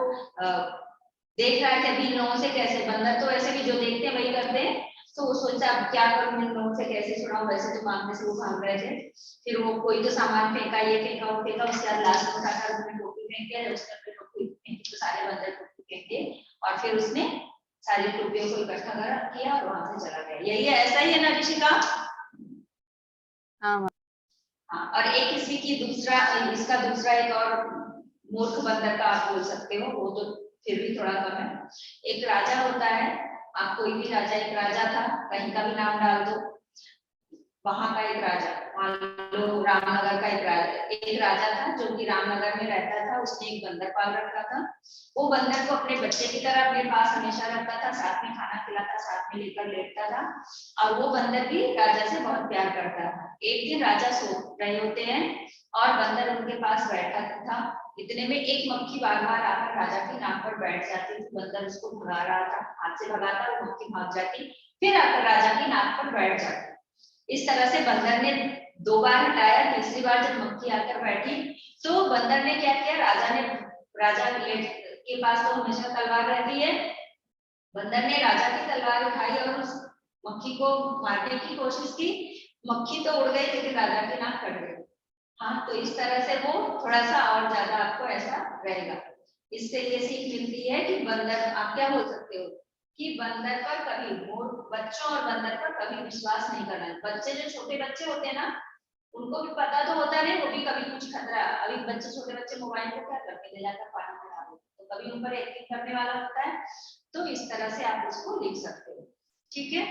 देख रहा है कि अभी इन लोगों से कैसे, बंदर तो ऐसे भी जो देखते हैं वही करते हैं, तो वो सोचा अब क्या करूं इन लोगों से कैसे छुड़ाऊं, वैसे तो मांगने से वो भाग रहे थे। फिर वो कोई तो सामान फेंका, ये फेंका वो फेंका, उसके बाद लास्ट में उठाकर उसने टोपी फेंक दिया, जब उसने अपनी टोपी फेंकी तो सारे बंदर टोपी फेंक दिए, और फिर उसने सारी टोपियों को इकट्ठा किया और वहां से चला गया। यही है, ऐसा ही है ना ऋषिका? है। हाँ हाँ, और एक इसी की दूसरा, इसका दूसरा एक और मूर्ख बंदर का आप बोल सकते हो, वो तो फिर भी थोड़ा कम है। एक राजा होता है, आप कोई भी राजा, एक राजा था, कहीं का भी नाम डाल दो, वहां का एक राजा, मान लो रामनगर का एक राजा था जो कि रामनगर में रहता था, उसने एक बंदर पाल रखा था। वो बंदर को अपने बच्चे की तरह अपने पास हमेशा रखता था, साथ में खाना खिलाता, साथ में लेकर लेटता था, और वो बंदर भी राजा से बहुत प्यार करता था। एक दिन राजा सो रहे होते हैं और बंदर उनके पास बैठा था, इतने में एक मक्खी बार बार आकर राजा की नाक पर बैठ जाती थी, बंदर उसको भगा रहा था, हाथ से भगाता, वो मक्खी भाग जाती, फिर आकर राजा की नाक पर बैठ जाती। इस तरह से बंदर ने 2 बार हटाया, तीसरी बार जब मक्खी आकर बैठी तो बंदर ने क्या किया, राजा के पास तो हमेशा तलवार रहती है, बंदर ने राजा की तलवार उठाई और उस मक्खी को मारने की कोशिश की, मक्खी तो उड़ गई लेकिन राजा की नाक कट गई। हाँ, तो इस तरह से वो थोड़ा सा और ज्यादा आपको ऐसा रहेगा। इससे ये सीख मिलती है कि बंदर, आप क्या बोल सकते हो कि बंदर पर कभी, बच्चों और बंदर पर कभी विश्वास नहीं करना है। बच्चे जो छोटे बच्चे होते हैं ना, उनको भी पता तो होता नहीं, वो भी कभी कुछ खतरा, अभी बच्चे छोटे बच्चे मोबाइल को क्या करते, ले जाकर पानी में डाल देते, तो कभी उन पर एक्टिंग करने वाला होता है, तो इस तरह से आप उसको लिख सकते हो। ठीक है,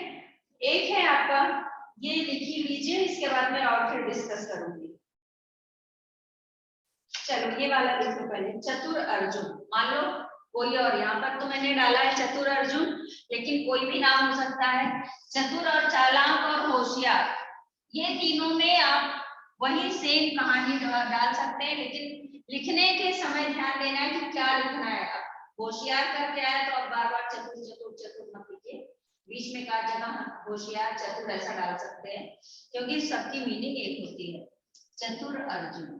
एक है आपका, ये लिखी लीजिए, इसके बाद मैं और फिर डिस्कस करूंगी। चलो ये वाला लिखो पहले, चतुर अर्जुन। मान लो कोई और, यहाँ पर तो मैंने डाला है चतुर अर्जुन, लेकिन कोई भी नाम हो सकता है। चतुर और चालाक और होशियार, ये तीनों में आप वही सेम कहानी डाल सकते हैं, लेकिन लिखने के समय ध्यान देना है कि क्या लिखना है। अब होशियार कर क्या है, तो अब बार बार चतुर चतुर चतुर मत लिखिए, बीच में का जगह होशियार चतुर ऐसा डाल सकते हैं, क्योंकि सबकी मीनिंग एक होती है। चतुर अर्जुन।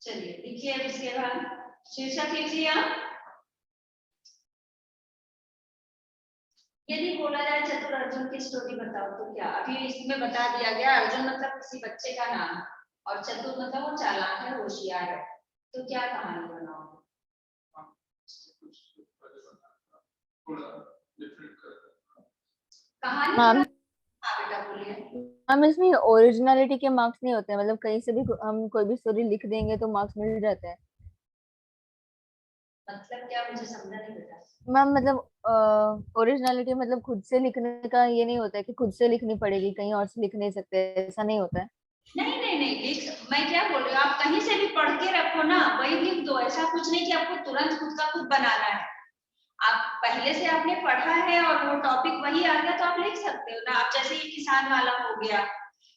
चलिए लिखिए, अब इसके बाद शीर्षक लिखिए आप। यदि बोला जाए चतुर अर्जुन की स्टोरी बताओ तो क्या, अभी इसमें बता दिया गया, अर्जुन मतलब किसी बच्चे का नाम, और चतुर मतलब वो चालाक है, होशियार है, तो क्या कहानी बनाओ? कहानी मैम हाँ बेटा बोलिए। मैम इसमें ओरिजिनलिटी के मार्क्स नहीं होते हैं, मतलब कहीं से भी हम कोई भी स्टोरी लिख देंगे तो मार्क्स मिल जाते हैं। मतलब क्या, मुझे समझा नहीं बेटा। मैम मतलब ओरिजिनलिटी मतलब खुद से लिखने का ये नहीं होता है कि खुद से लिखनी पड़ेगी, कहीं और से लिख नहीं सकते, ऐसा नहीं होता है। नहीं नहीं नहीं लिख, मैं क्या बोल रही हूँ, आप कहीं से भी पढ़ के रखो ना, वही लिख दो, ऐसा कुछ नहीं कि आपको तुरंत खुद का खुद बनाना है। आप पहले से आपने पढ़ा है और वो टॉपिक वही आ गया तो आप लिख सकते हो ना। आप जैसे ये किसान वाला हो गया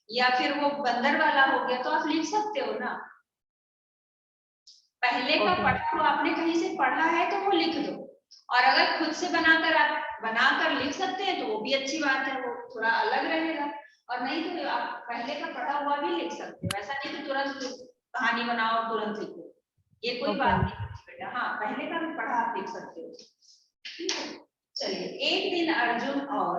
या फिर वो बंदर वाला हो गया, तो आप लिख सकते हो ना। पहले का ओके पढ़ा हुआ आपने कहीं से पढ़ा है तो वो लिख दो, और अगर खुद से बनाकर आप बनाकर लिख सकते हैं तो वो भी अच्छी बात है, वो थोड़ा अलग रहेगा। और नहीं तो आप पहले का पढ़ा हुआ भी लिख सकते हो, ऐसा नहीं कि तुरंत कहानी बनाओ और तुरंत लिखो, ये कोई बात नहीं बेटा। हाँ, पहले का भी पढ़ा आप लिख सकते हो, ठीक है। चलिए, एक दिन अर्जुन और,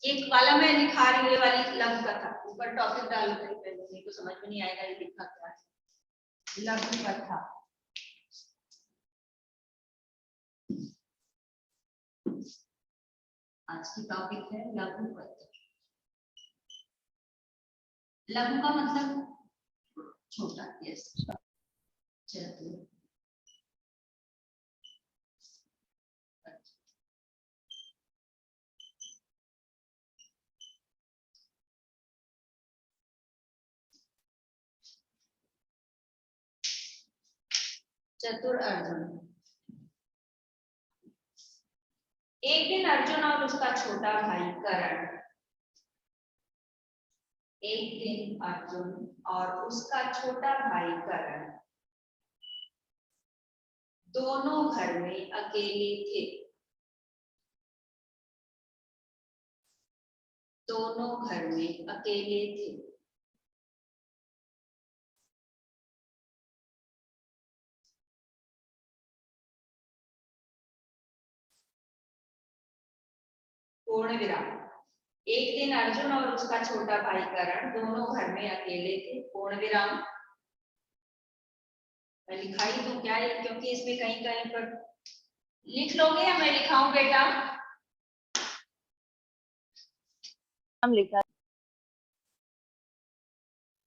एक वाला मैं लिखा रही हूँ, ये वाली लघु कथा, ऊपर टॉपिक डाल कर पहले, नहीं तो समझ में नहीं आएगा ये लिखा क्या है। लघु कथा, आज की टॉपिक है लघु कथा। लघु का मतलब छोटा, यस। चलिए, चतुर अर्जुन। एक दिन अर्जुन और उसका छोटा भाई करण, एक दिन अर्जुन और उसका छोटा भाई करण दोनों घर में अकेले थे। दोनों घर में अकेले थे। पूर्ण विराम। एक दिन अर्जुन और उसका छोटा भाई करण दोनों घर में अकेले थे। पूर्ण विराम। मैं लिखाई दूं क्या ये, क्योंकि इसमें कहीं कहीं पर लिख लोगे या मैं लिखाऊं बेटा? हम लिखा।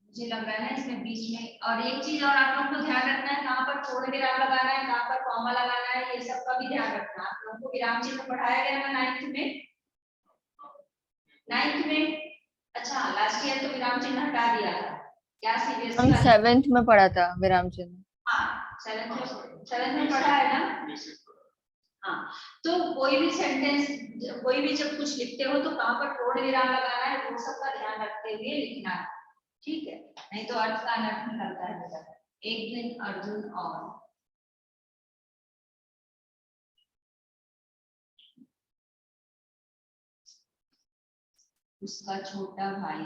मुझे लग रहा है इसमें बीच में, और एक चीज और आप लोगों को ध्यान रखना है, कहाँ पर पूर्ण विराम लगाना है, कहाँ पर कॉमा लगाना है, ये सब का भी ध्यान रखना है। आप लोगों को विराम चिन्ह पढ़ाया गया ना 9th में? 9th में? अच्छा, लास्ट ईयर तो विराम चिन्ह हटा दिया था क्या? सीरियसली हम 7th में पढ़ा था विराम चिन्ह। हाँ, 7th में पढ़ा है ना? हाँ, तो कोई भी सेंटेंस, कोई भी जब कुछ लिखते हो तो कहाँ पर पूर्ण विराम लगाना है, वो सब का ध्यान रखते हुए लिखना है, ठीक है? नहीं तो अर्थ का अनर्थ निकलता है बेटा। एक दिन अर्जुन और उसका छोटा भाई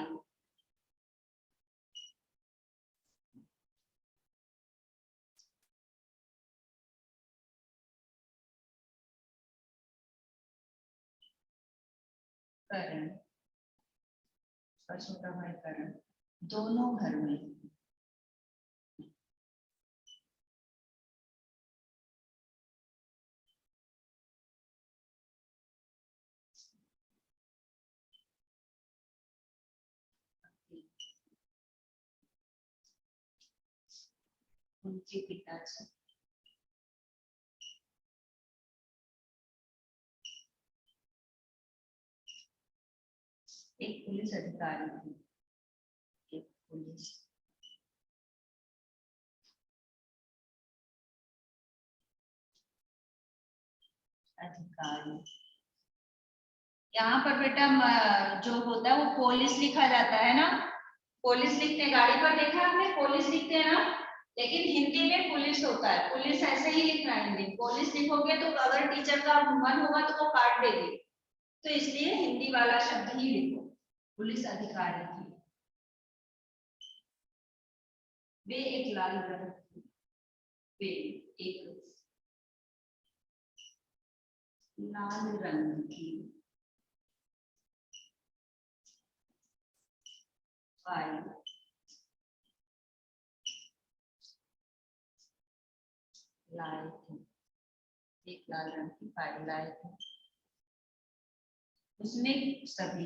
करण, उसका छोटा भाई करण दोनों घर में उनके पिताजी एक पुलिस अधिकारी थे। एक पुलिस अधिकारी, यहाँ पर बेटा जो होता है वो पुलिस लिखा जाता है ना, पुलिस लिखते हैं, गाड़ी पर देखा आपने पुलिस लिखते हैं ना, लेकिन हिंदी में पुलिस होता है। पुलिस ऐसे ही लिखना है हिंदी, पुलिस लिखोगे तो अगर टीचर का मन होगा तो वो काट देगी, तो इसलिए हिंदी वाला शब्द ही लिखो। पुलिस अधिकारी की, वे एक लाल रंग की, वे एक लाल रंग की फाइल लाए थे। एक लाल रंग की फाइल लाए थे। उसमें सभी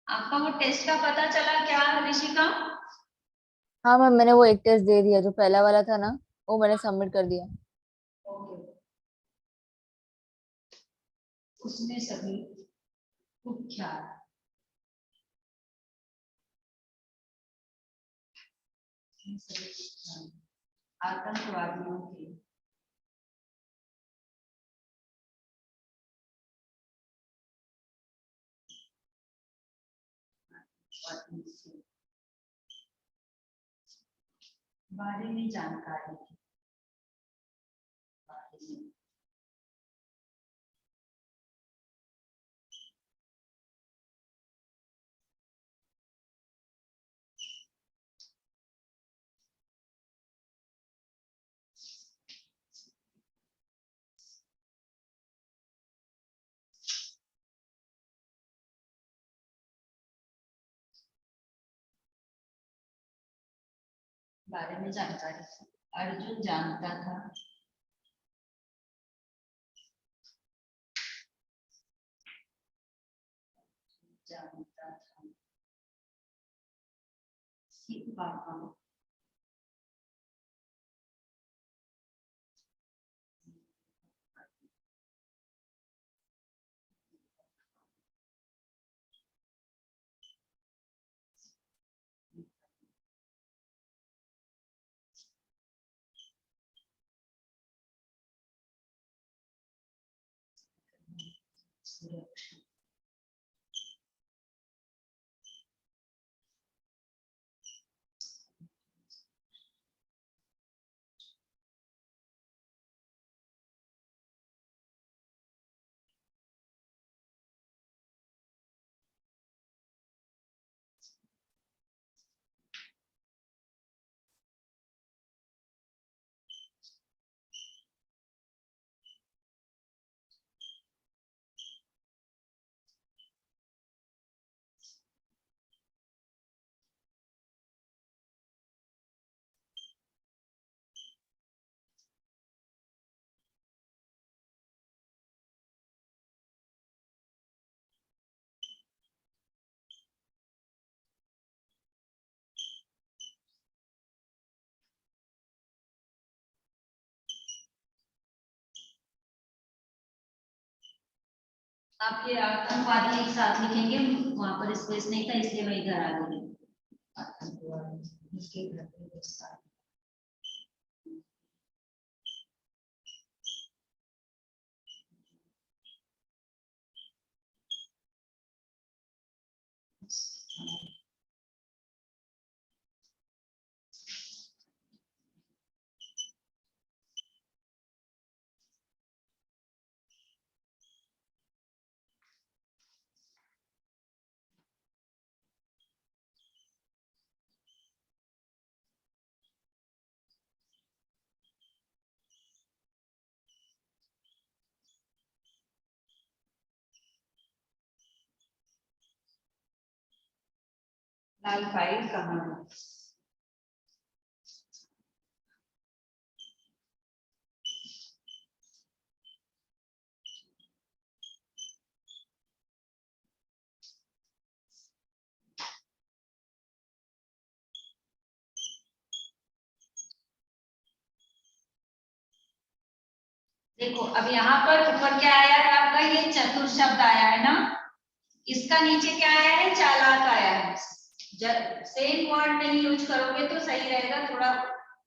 आपका वो टेस्ट का पता चला क्या ऋषिका? हाँ मैम, मैंने वो एक टेस्ट दे दिया, जो पहला वाला था ना, वो मैंने सबमिट कर दिया। ओके, उसमें सभी कुख्यात आतंकवादियों के पत्नी से बारे में जानकारी थी। बारे में जानकारी थी। अर्जुन जानता था कि पापा सुरक्षा आप ये आतंकवादी एक साथ लिखेंगे, वहां पर स्पेस नहीं था इसलिए मैं इधर आ गई। आतंकवादी इसके घर पे लाल फाइल कहाँ है? देखो अब यहाँ पर ऊपर क्या आया है आपका, ये चतुर शब्द आया है ना, इसका नीचे क्या आया है, चालाक आया है। सेम वर्ड नहीं यूज करोगे तो सही रहेगा, थोड़ा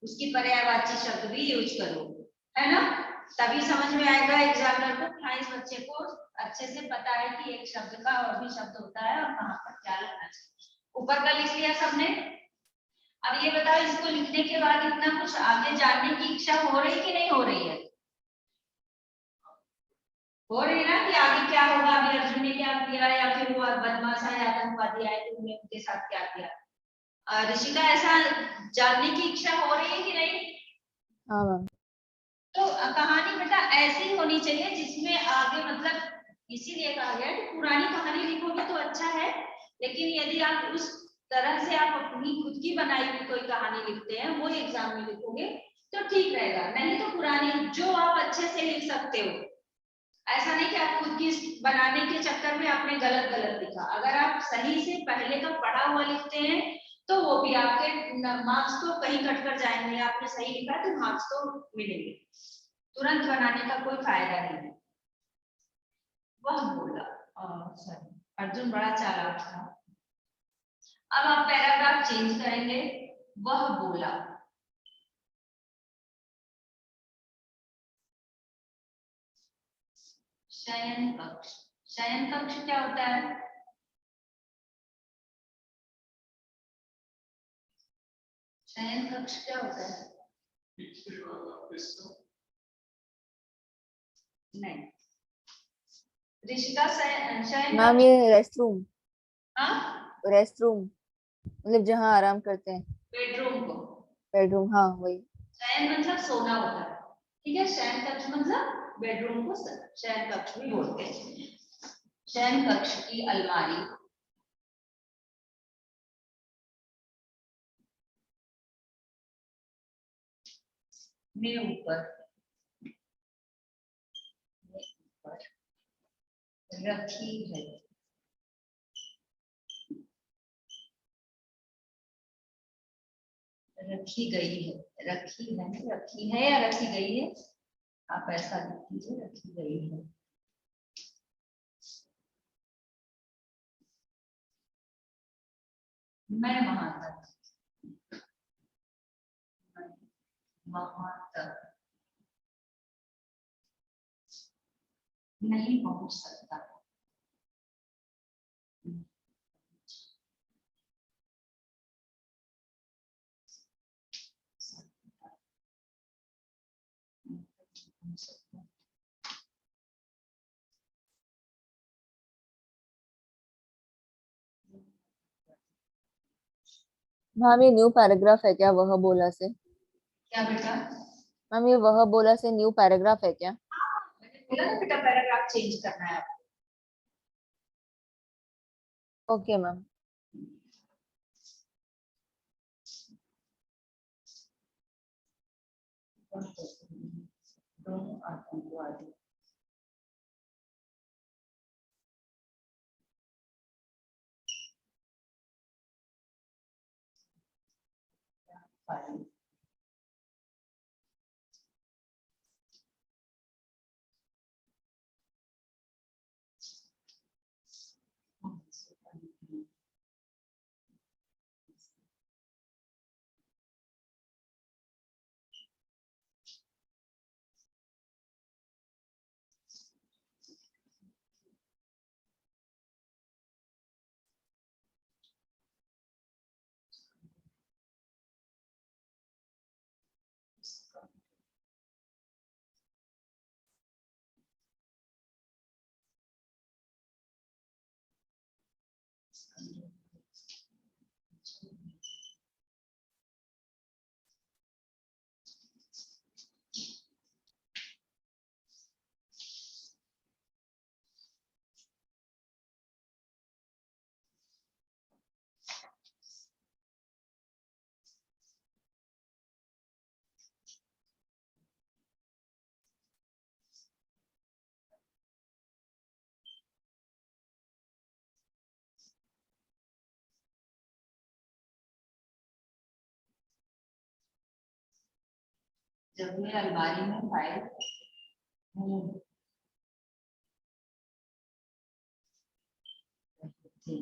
उसकी पर्यायवाची शब्द भी यूज करो, है ना, तभी समझ में आएगा एग्जामिनर को। हाँ इस बच्चे को अच्छे से पता है कि एक शब्द का और भी शब्द होता है और कहाँ पर क्या लिखना चाहिए। ऊपर का लिख लिया सबने। अब ये बताओ इसको लिखने के बाद इतना कुछ आगे जानने की इच्छा हो रही कि नहीं हो रही है? हो रही है ना कि आगे क्या होगा, अभी अर्जुन ने क्या किया या फिर वो बदमाश आए आतंकवादी आए तो उन्होंने उनके साथ क्या किया। ऋषिका ऐसा जानने की इच्छा हो रही है कि नहीं? हाँ मैम। तो कहानी बेटा ऐसी होनी चाहिए जिसमें आगे मतलब, इसीलिए कहा गया कि पुरानी कहानी लिखोगे तो अच्छा है, लेकिन यदि आप उस तरह से आप अपनी खुद की बनाई हुई कोई कहानी लिखते हैं वो एग्जाम में लिखोगे तो ठीक रहेगा, नहीं तो पुरानी जो आप अच्छे से लिख सकते हो, ऐसा नहीं कि आप खुद की बनाने के चक्कर में आपने गलत गलत लिखा। अगर आप सही से पहले का पढ़ा हुआ लिखते हैं तो वो भी आपके मार्क्स तो कहीं कट कर जाएंगे, आपने सही लिखा तो मार्क्स तो मिलेंगे, तुरंत बनाने का कोई फायदा नहीं है। वह बोला, सॉरी, अर्जुन बड़ा चालाक था। अब आप पैराग्राफ चेंज करेंगे, वह बोला। शयन कक्ष, शयन कक्ष क्या होता है? शयन कक्ष क्या होता है? पीछे वाला हिस्सा। नहीं, ऋषिका शयन मैम कक्ष। ये रेस्ट रूम, हाँ, रेस्ट रूम मतलब जहाँ आराम करते हैं, बेडरूम को बेडरूम, हाँ वही। शयन मतलब सोना होता है, ठीक है। शयन कक्ष मतलब बेडरूम को शयन कक्ष भी बोलते हैं। शयन कक्ष की अलमारी में ऊपर रखी है, रखी गई है, रखी है, रखी है या रखी गई है, आप ऐसा लिख दीजिए, रखी गई है। मैं वहां तक, वहां तक नहीं पहुंच सकता। मैम ये न्यू पैराग्राफ है क्या वह बोला से? क्या बेटा? मैम ये वह बोला से न्यू पैराग्राफ है क्या? मैंने बोला ना बेटा, पैराग्राफ चेंज करना है आपको। Okay ma'am. दोनों आतंकवादी फाइल जब मैं अलमारी में फाइल थी,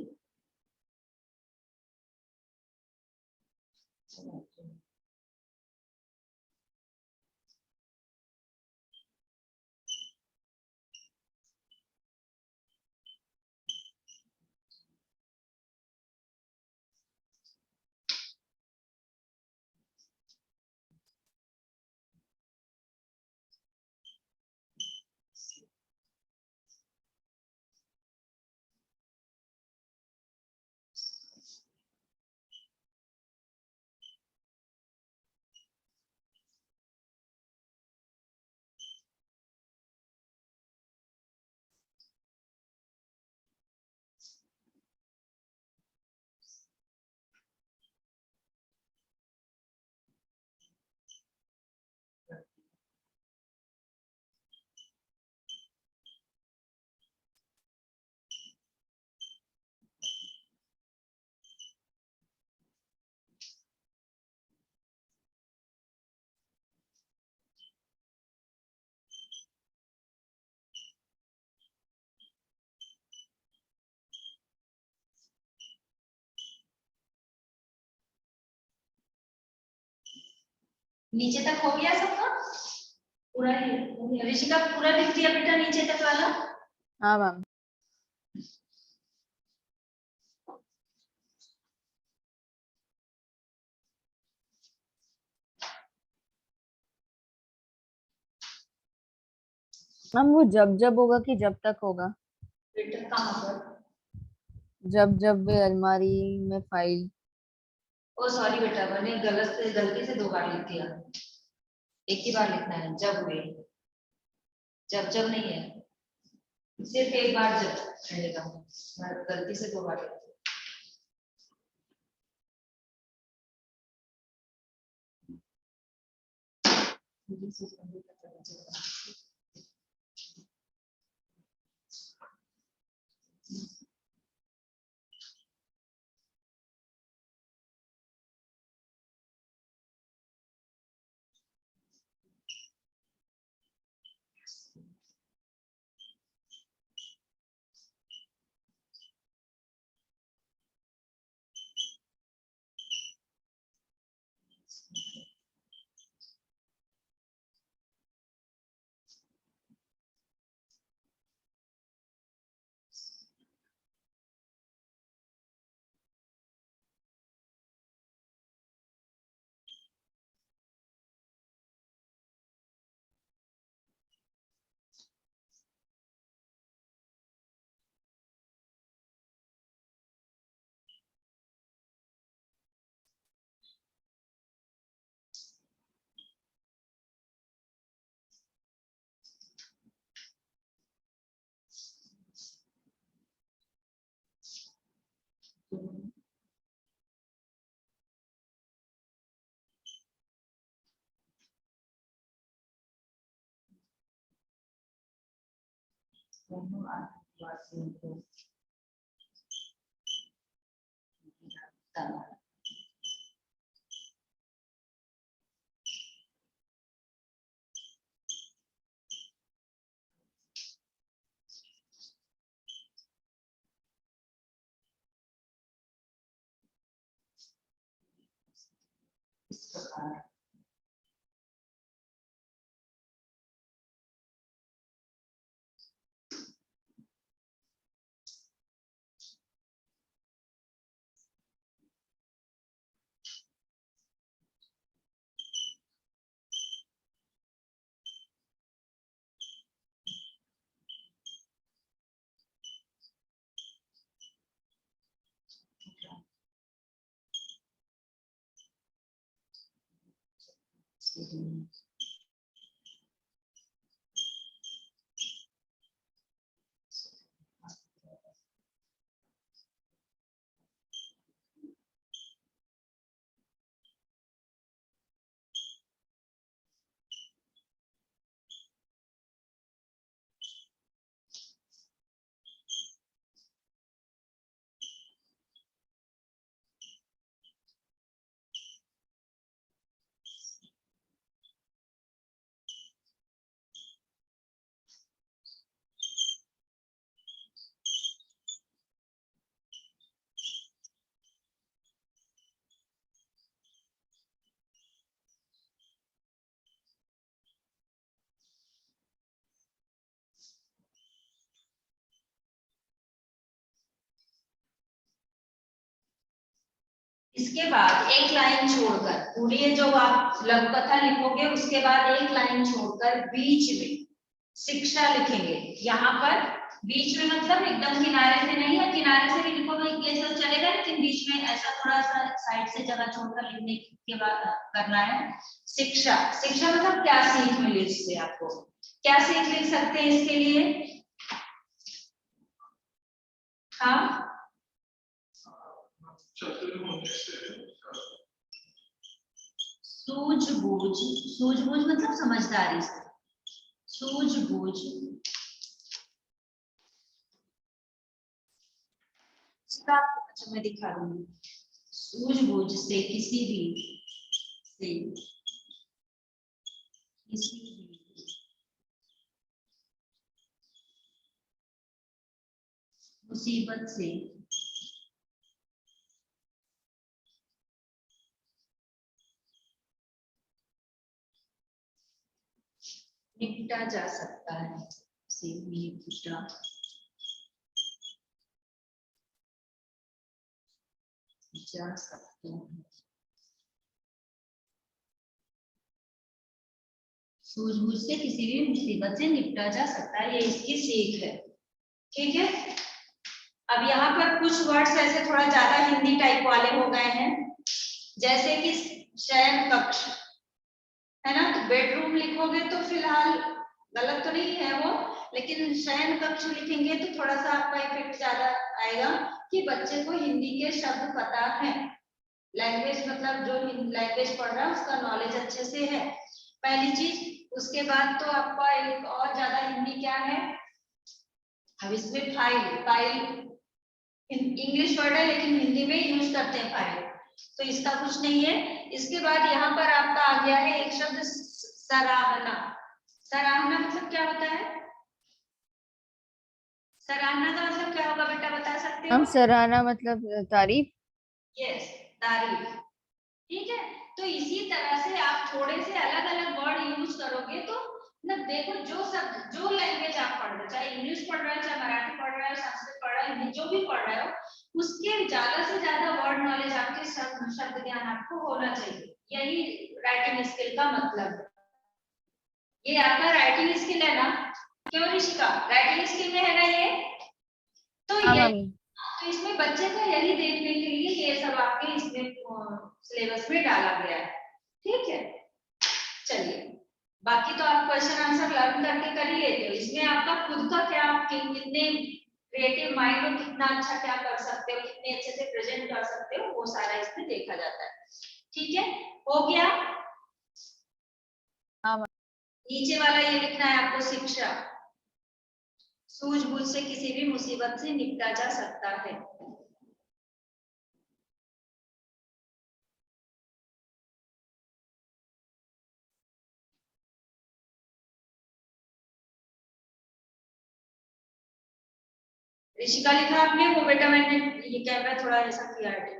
नीचे तक हो गया सबका पूरा? ऋषिका पूरा लिख दिया बेटा नीचे तक वाला? हाँ मैम। हम वो जब जब होगा कि जब तक होगा? बेटा कहाँ पर? जब जब वे अलमारी में फाइल। ओ सॉरी बेटा, मैंने गलती से 2 बार लिख दिया। एक ही बार लिखना है, जब हुए। जब जब नहीं है, सिर्फ एक बार जब रहेगा। मैं गलती से 2 बार लिख दिया। दोनों आदिवासियों को बताना। इस प्रकार इसके बाद एक लाइन छोड़कर, पूरी ये जो आप लघु कथा लिखोगे उसके बाद एक लाइन छोड़कर बीच में शिक्षा लिखेंगे। यहाँ पर बीच में मतलब एकदम किनारे से नहीं है, किनारे से भी लिखोगे ये सब चलेगा, लेकिन बीच में ऐसा थोड़ा सा साइड से जगह छोड़कर लिखने के बाद करना है। शिक्षा, शिक्षा मतलब क्या सीख मिली इससे आपको, क्या सीख लिख सकते हैं इसके लिए? हाँ, सूझबूझ, सूझबूझ मतलब समझदारी से, सूझबूझ। अच्छा मैं दिखा दूंगी। सूझबूझ से किसी भी मुसीबत से निपटा जा सकता है, से निपटा जा सकते हैं। सूझबूझ से किसी भी मुसीबत से निपटा जा सकता है, ये इसकी सीख है। ठीक है, अब यहाँ पर कुछ वर्ड्स ऐसे थोड़ा ज्यादा हिंदी टाइप वाले हो गए हैं, जैसे कि शयन कक्ष, है ना, तो बेडरूम लिखोगे तो फिलहाल गलत तो नहीं है वो, लेकिन शयन कक्ष लिखेंगे तो थोड़ा सा आपका इफेक्ट ज्यादा आएगा कि बच्चे को हिंदी के शब्द पता है, लैंग्वेज मतलब जो लैंग्वेज पढ़ रहा है उसका नॉलेज अच्छे से है, पहली चीज। उसके बाद तो आपका एक और ज्यादा हिंदी क्या है, अब इसमें फाइल इंग्लिश वर्ड है लेकिन हिंदी में यूज करते हैं फाइल, तो इसका कुछ नहीं है। इसके बाद यहाँ पर आपका आ गया है एक शब्द सराहना। सराहना मतलब क्या होता है, सराहना का मतलब क्या होगा बेटा, बता सकते हो? हम सराहना मतलब तारीफ। यस, तारीफ। ठीक है, तो इसी तरह से आप थोड़े से अलग अलग वर्ड यूज करोगे तो ना, देखो जो सब जो लैंग्वेज आप पढ़ रहे हो, चाहे इंग्लिश पढ़ रहे हो, चाहे मराठी पढ़ रहे हो, संस्कृत पढ़ रहे हो, हिंदी जो भी पढ़ रहे हो, उसके ज्यादा से ज्यादा वर्ड नॉलेज आपके शब्द ज्ञान आपको होना चाहिए, यही राइटिंग स्किल का मतलब है। ये आपका राइटिंग स्किल है ना, क्यों ऋषिका, राइटिंग स्किल में है ना ये, तो हाँ ये मामी। तो इसमें बच्चे का यही देखने के लिए ये सब आपके इसमें सिलेबस में डाला गया है। ठीक है, चलिए, बाकी तो आप क्वेश्चन आंसर लर्न करके कर ही लेते हो, इसमें आपका खुद का क्या, कितने क्रिएटिव माइंड में कितना अच्छा क्या कर सकते हो, कितने अच्छे से प्रेजेंट कर सकते हो, वो सारा इसमें देखा जाता है। ठीक है, हो गया। हाँ नीचे वाला ये लिखना है आपको, शिक्षा सूझबूझ से किसी भी मुसीबत से निपटा जा सकता है। ऋषिका लिखा आपने, वो बेटा मैंने ये कैमरा थोड़ा ऐसा किया है,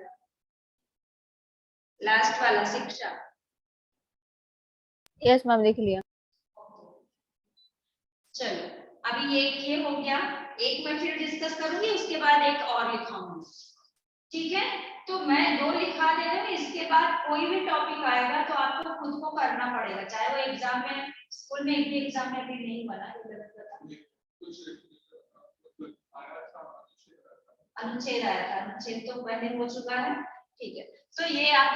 लास्ट वाला शिक्षा। यस मैम, देख लिया। चलो, अभी ये हो गया, एक मैं फिर डिस्कस करूंगी, उसके बाद एक और लिखाऊंगी। ठीक है, तो मैं 2 लिखा दे रही हूँ, इसके बाद कोई भी टॉपिक आएगा तो आपको खुद को करना पड़ेगा, चाहे वो एग्जाम में, स्कूल में भी एग्जाम में भी नहीं बना, अनुच्छेद आया था, अनुच्छेद तो पहले हो चुका है। ठीक है, तो ये आप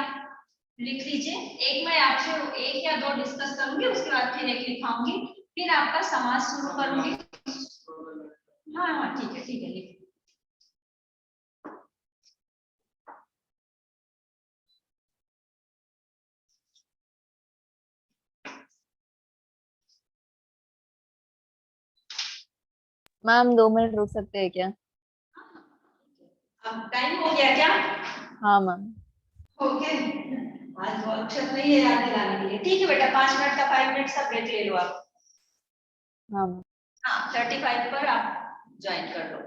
लिख लीजिए, एक मैं आपसे 1 या 2 डिस्कस करूंगी, उसके बाद फिर एक लिखाऊंगी, फिर आपका समाज शुरू करूंगी। हाँ हाँ ठीक है, ठीक है, लिख। मैम 2 मिनट रुक सकते हैं क्या? अब टाइम हो गया क्या? हाँ मैम। ओके, आज वो अक्षर नहीं है याद दिलाने के लिए। ठीक है बेटा, 5 मिनट का 5 मिनट का ब्रेक ले लो आप। हाँ मैम। हाँ, 35 पर आप ज्वाइन कर लो।